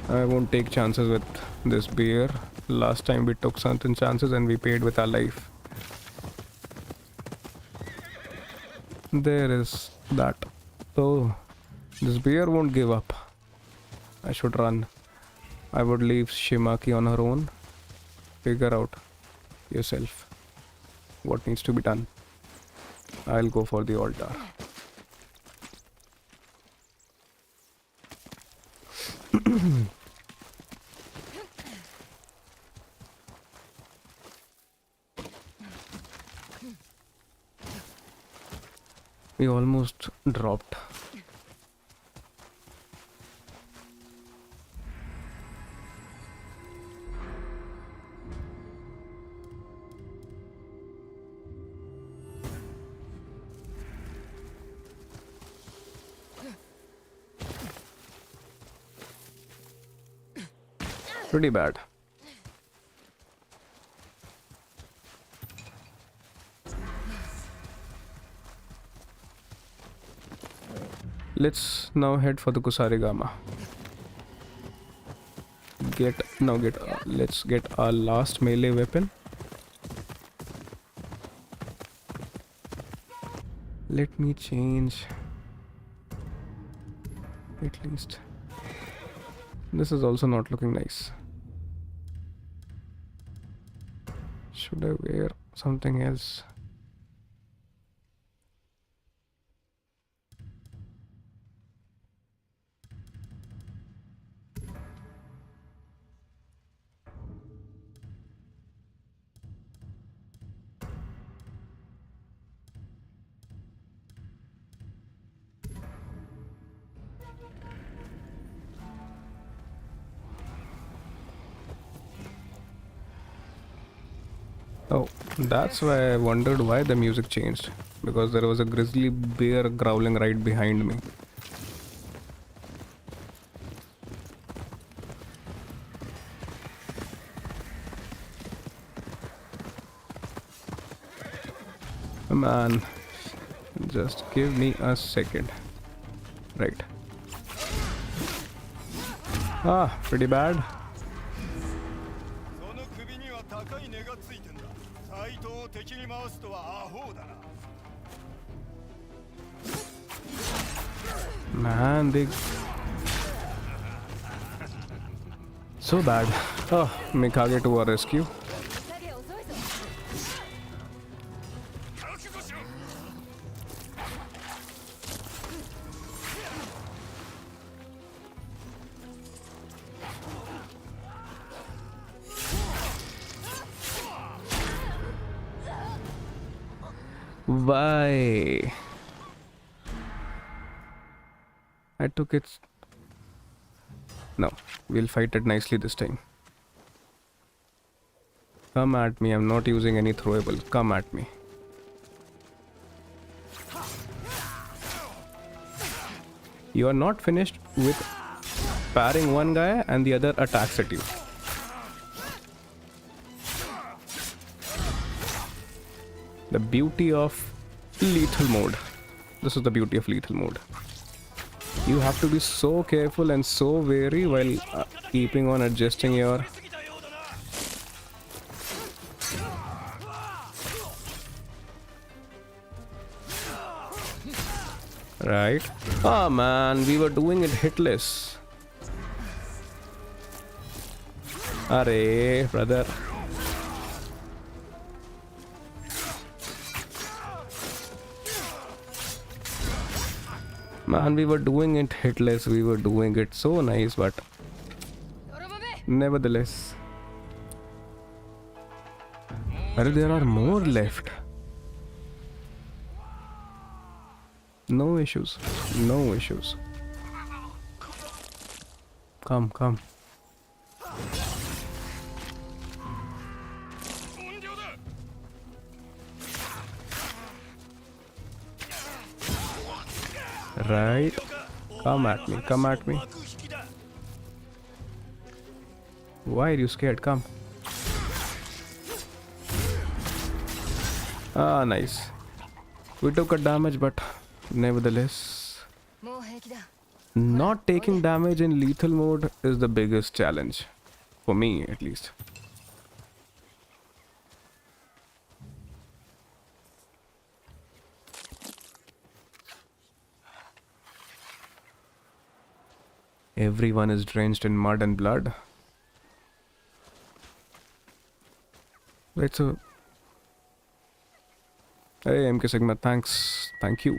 I won't take chances with this bear. Last time we took certain chances and we paid with our life. There is that. Oh, this bear won't give up. I should run. I would leave Shimaki on her own. Figure out yourself what needs to be done. I'll go for the altar. We almost dropped. Pretty bad. Let's now head for the Kusarigama. Let's get our last melee weapon. Let me change. At least. This is also not looking nice. Should I wear something else? Oh, that's why I wondered why the music changed. Because there was a grizzly bear growling right behind me. Man, Just give me a second. Right. Ah, pretty bad. その首には高い値がついてんだ。対等を敵に回すとはアホだな。 Man, they so bad. Oh, Mikage to our rescue. Why? I took it. No, we'll fight it nicely this time. Come at me. I'm not using any throwable. Come at me. You are not finished with parrying one guy and the other attacks at you. The beauty of lethal mode. This is the beauty of lethal mode. You have to be so careful and so wary while keeping on adjusting your right. Oh man, we were doing it hitless. Arey, brother. Man, we were doing it hitless, we were doing it so nice, but nevertheless. There are more left. No issues, no issues. Come, come. Right. Come at me, come at me. Why are you scared? Come. Ah, nice. We took a damage, but nevertheless, not taking damage in lethal mode is the biggest challenge. For me, at least. Everyone is drenched in mud and blood. Right, so... Hey, MK Sigma, thanks. Thank you.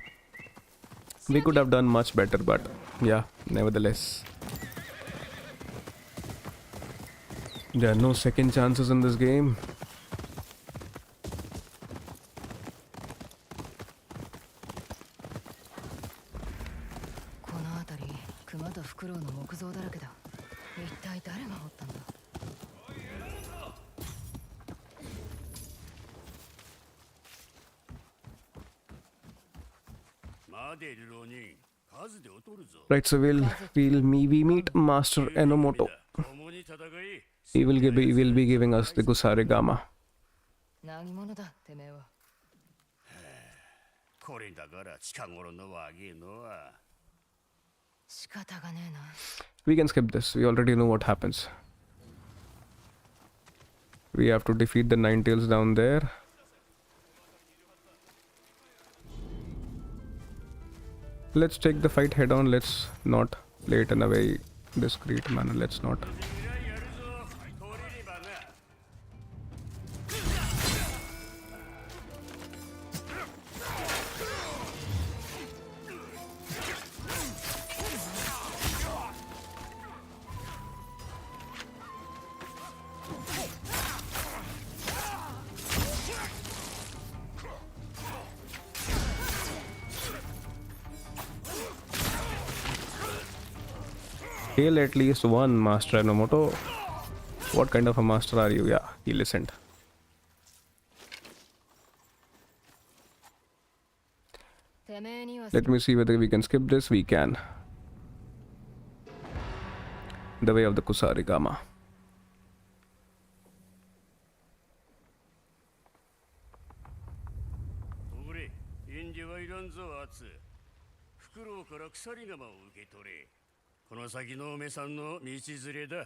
We could have done much better, but yeah, nevertheless. There are no second chances in this game. Right, so we meet Master Enomoto. He will be giving us the Gusare Gama. We can skip this. We already know what happens. We have to defeat the Ninetales down there. Let's take the fight head on. Let's not play it in a very discreet manner. Let's not. Kill at least one Master Enomoto. What kind of a master are you? Yeah, he listened. Let me see whether we can skip this. We can. The way of the Kusarigama. から鎖釜を受け取れ。この先のおめさんの道連れだ。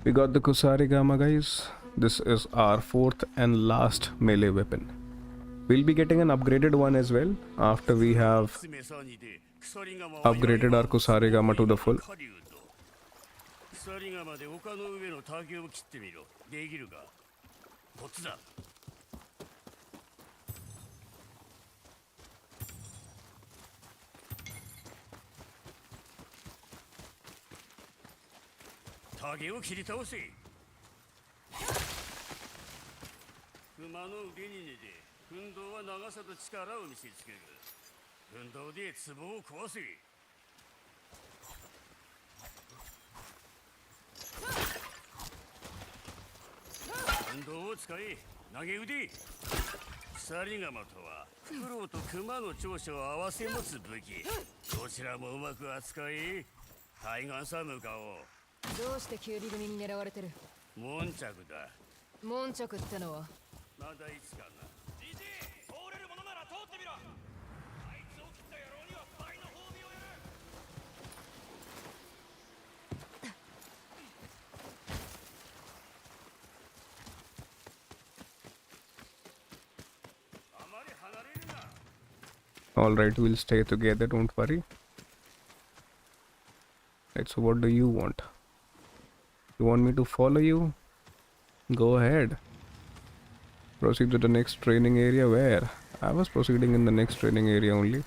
We got the Kusarigama, guys. This is our fourth and last melee weapon. We'll be getting an upgraded one as well after we have upgraded our Kusarigama to the full. 鎖釜で丘の上の竹を切ってみろ。できるか？こっちだ。竹を切り倒せ。熊の腕に寝て、奮闘は長さと力を見せつける。奮闘で壺を壊せ。運動を使い投げ腕。鎖釜とはフクロウと熊の長所を合わせ持つ武器。どちらもうまく扱い対岸さ向かおう。どうしてキュービ組に狙われてる？悶着だ。悶着ってのは？まだいつかな。じじい、通れるものなら通ってみろ。あいつを切った野郎には倍の褒美をやる。Alright, we'll stay together, don't worry. Right, so what do you want? You want me to follow you? Go ahead. Proceed to the next training area. Where? I was proceeding in the next training area only.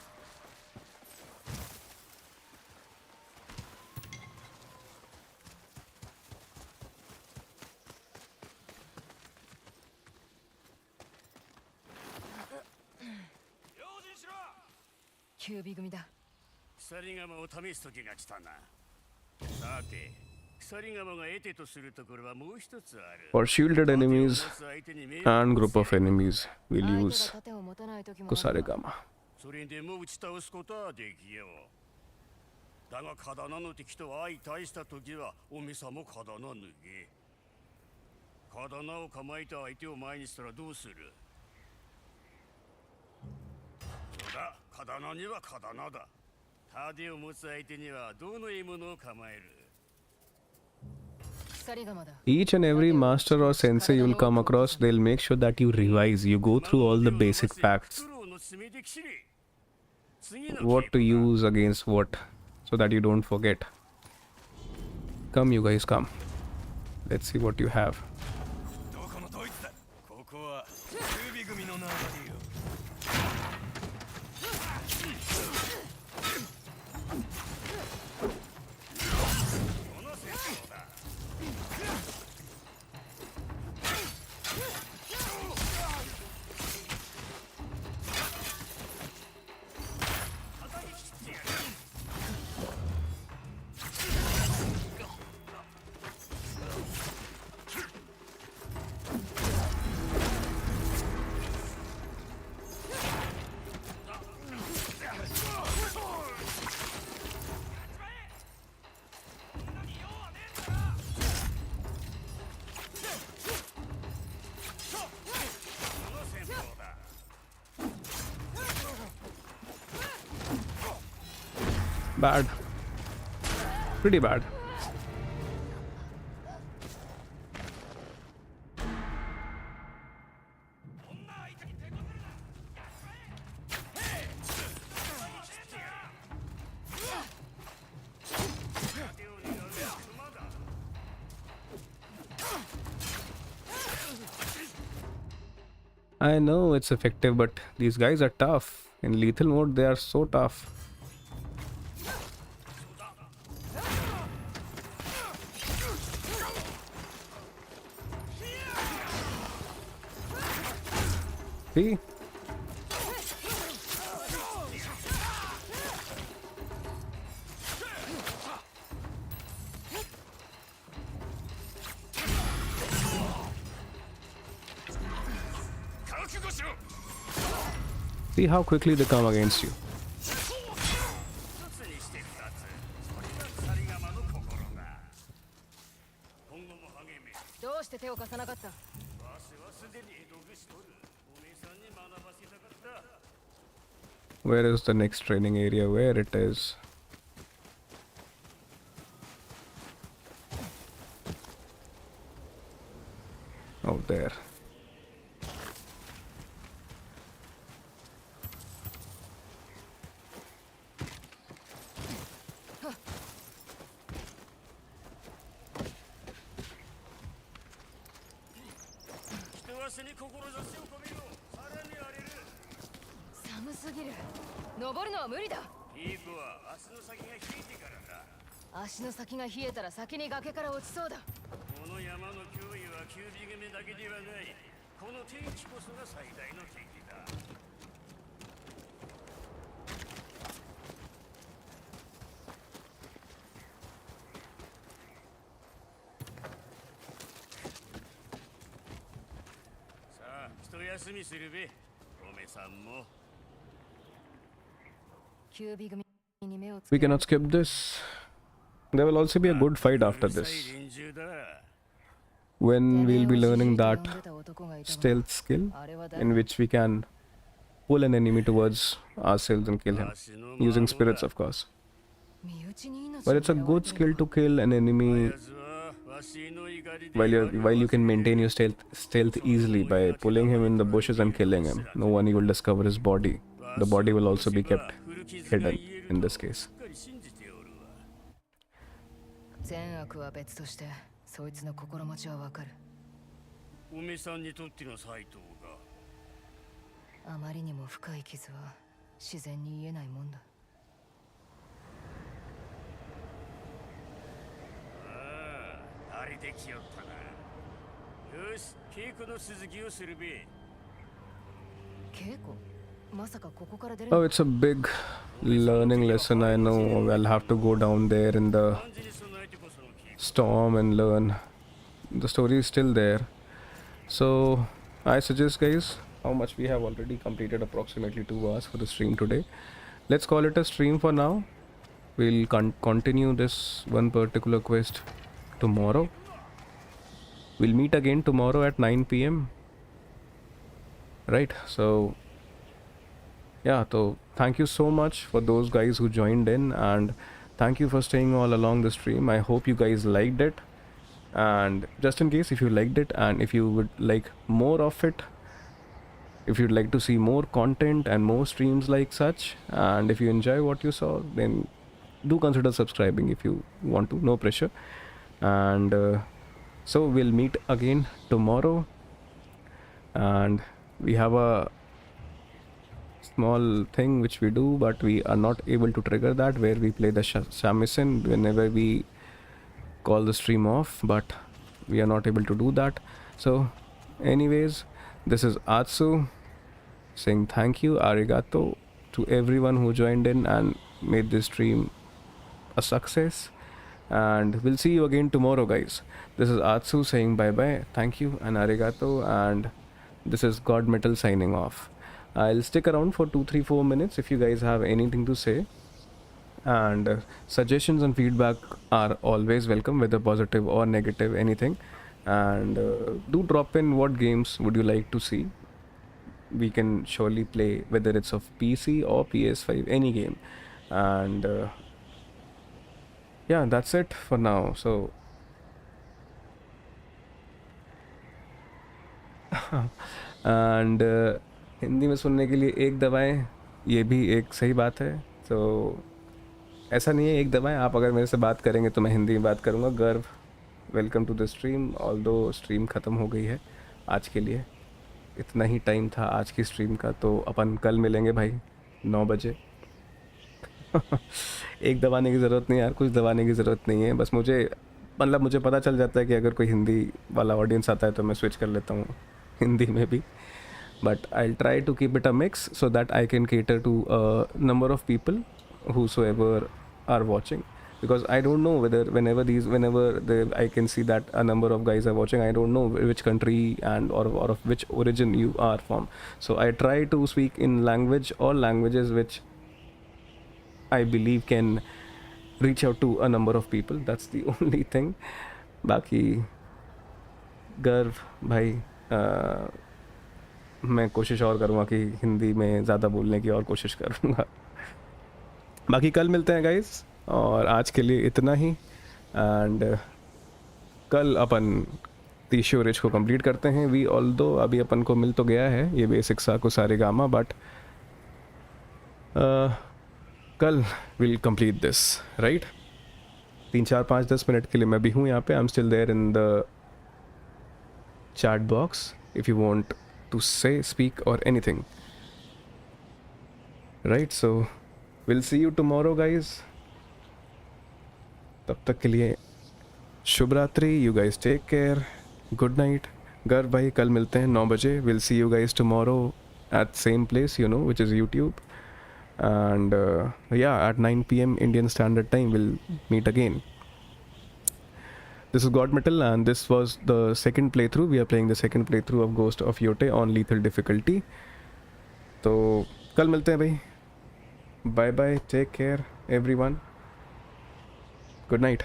QB 組だ。鎖釜を試す時が来たな。さて、鎖釜が得手とするところはもう一つある。For shielded enemies and group of enemies, we'll use Kusarigama. それでも打ち倒すことはできよう。だが刀の敵と相対した時はおめさも刀脱げ。刀を構えた相手を前にしたらどうする？そうだ、刀には刀だ。盾を持つ相手にはどの獲物を構える。 Each and every master or sensei you'll come across, they'll make sure that you revise, you go through all the basic facts. What to use against what, so that you don't forget. Come, you guys, come. Let's see what you have. Bad. Pretty bad. I know it's effective, but these guys are tough. In lethal mode, they are so tough. See? See how quickly they come against you. Where is the next training area? Where it is? Oh, there. We cannot skip this. There will also be a good fight after this, when we'll be learning that stealth skill in which we can pull an enemy towards ourselves and kill him using spirits, of course. But it's a good skill to kill an enemy while you can maintain your stealth easily by pulling him in the bushes and killing him. No one will discover his body. The body will also be kept hidden in this case. 善悪は別としてそいつの心持ちはわかる。おめさんにとっての斎藤があまりにも深い傷は自然に言えないもんだ。あれできよったな。よし、稽古の続きをするべ。稽古？まさかここから出る？ Oh, it's a big learning lesson. I know I'll have to go down there in the storm and learn. The story is still there. So I suggest, guys, how much we have already completed, approximately 2 hours for the stream today. Let's call it a stream for now. We'll continue this one particular quest tomorrow. We'll meet again tomorrow at 9 p.m. Right, so yeah, so thank you so much for those guys who joined in, and thank you for staying all along the stream. I hope you guys liked it, and just in case if you liked it and if you would like more of it, if you'd like to see more content and more streams like such, and if you enjoy what you saw, then do consider subscribing if you want to, no pressure. And so we'll meet again tomorrow, and we have a small thing which we do, but we are not able to trigger that, where we play the shamisen whenever we call the stream off, but we are not able to do that. So anyways, this is Atsu saying thank you, arigato to everyone who joined in and made this stream a success, and we'll see you again tomorrow, guys. This is Atsu saying bye bye, thank you and arigato, and this is God Metal signing off. I'll stick around for 2, 3, 4 minutes if you guys have anything to say, and suggestions and feedback are always welcome, whether positive or negative, anything. And do drop in what games would you like to see. We can surely play, whether it's of PC or PS5, any game. And yeah, that's it for now. So and Hindi में सुनने के लिए एक दबाएं, ये भी एक सही बात है. तो ऐसा नहीं है एक दबाएं, आप अगर मेरे से बात करेंगे तो मैं हिंदी में बात करूँगा. Garv, welcome to the stream. Although stream ख़त्म हो गई है आज के लिए, इतना ही टाइम था आज की स्ट्रीम का. तो अपन कल मिलेंगे भाई 9 बजे. एक दबाने की ज़रूरत नहीं यार, कुछ दबाने की ज़रूरत नहीं है. बस मुझे पता चल जाता है कि अगर कोई हिंदी वाला ऑडियंस आता है तो मैं स्विच कर लेता हूँ हिंदी में भी. But I'll try to keep it a mix so that I can cater to a number of people whosoever are watching, because I don't know whether whenever I can see that a number of guys are watching, I don't know which country and or of which origin you are from. So I try to speak in language or languages which I believe can reach out to a number of people. That's the only thing. Baki Garv bhai, मैं कोशिश और करूँगा कि हिंदी में ज़्यादा बोलने की और कोशिश करूँगा। बाकी कल मिलते हैं गाइस, और आज के लिए इतना ही। एंड कल अपन तीसरे रिच को कंप्लीट करते हैं। वी ऑल्दो अभी अपन को मिल तो गया है ये बेसिक सा को सारे गामा, बट कल will complete this, right. 3 4 5 10 minute के लिए मैं भी हूँ यहाँ पे। I am still there in the chat box if you want to say, speak or anything, right? So we'll see you tomorrow guys. तब तक के लिए शुभ रात्रि। You guys take care. Good night. गर्व भाई कल मिलते हैं 9 बजे। We'll see you guys tomorrow at same place, you know, which is YouTube. And yeah, at 9 p.m. Indian Standard Time we'll meet again. This is GodMetal and this was the second playthrough. We are playing the second playthrough of Ghost of Yotei on lethal difficulty. तो कल मिलते हैं भाई। Bye bye, take care everyone. Good night.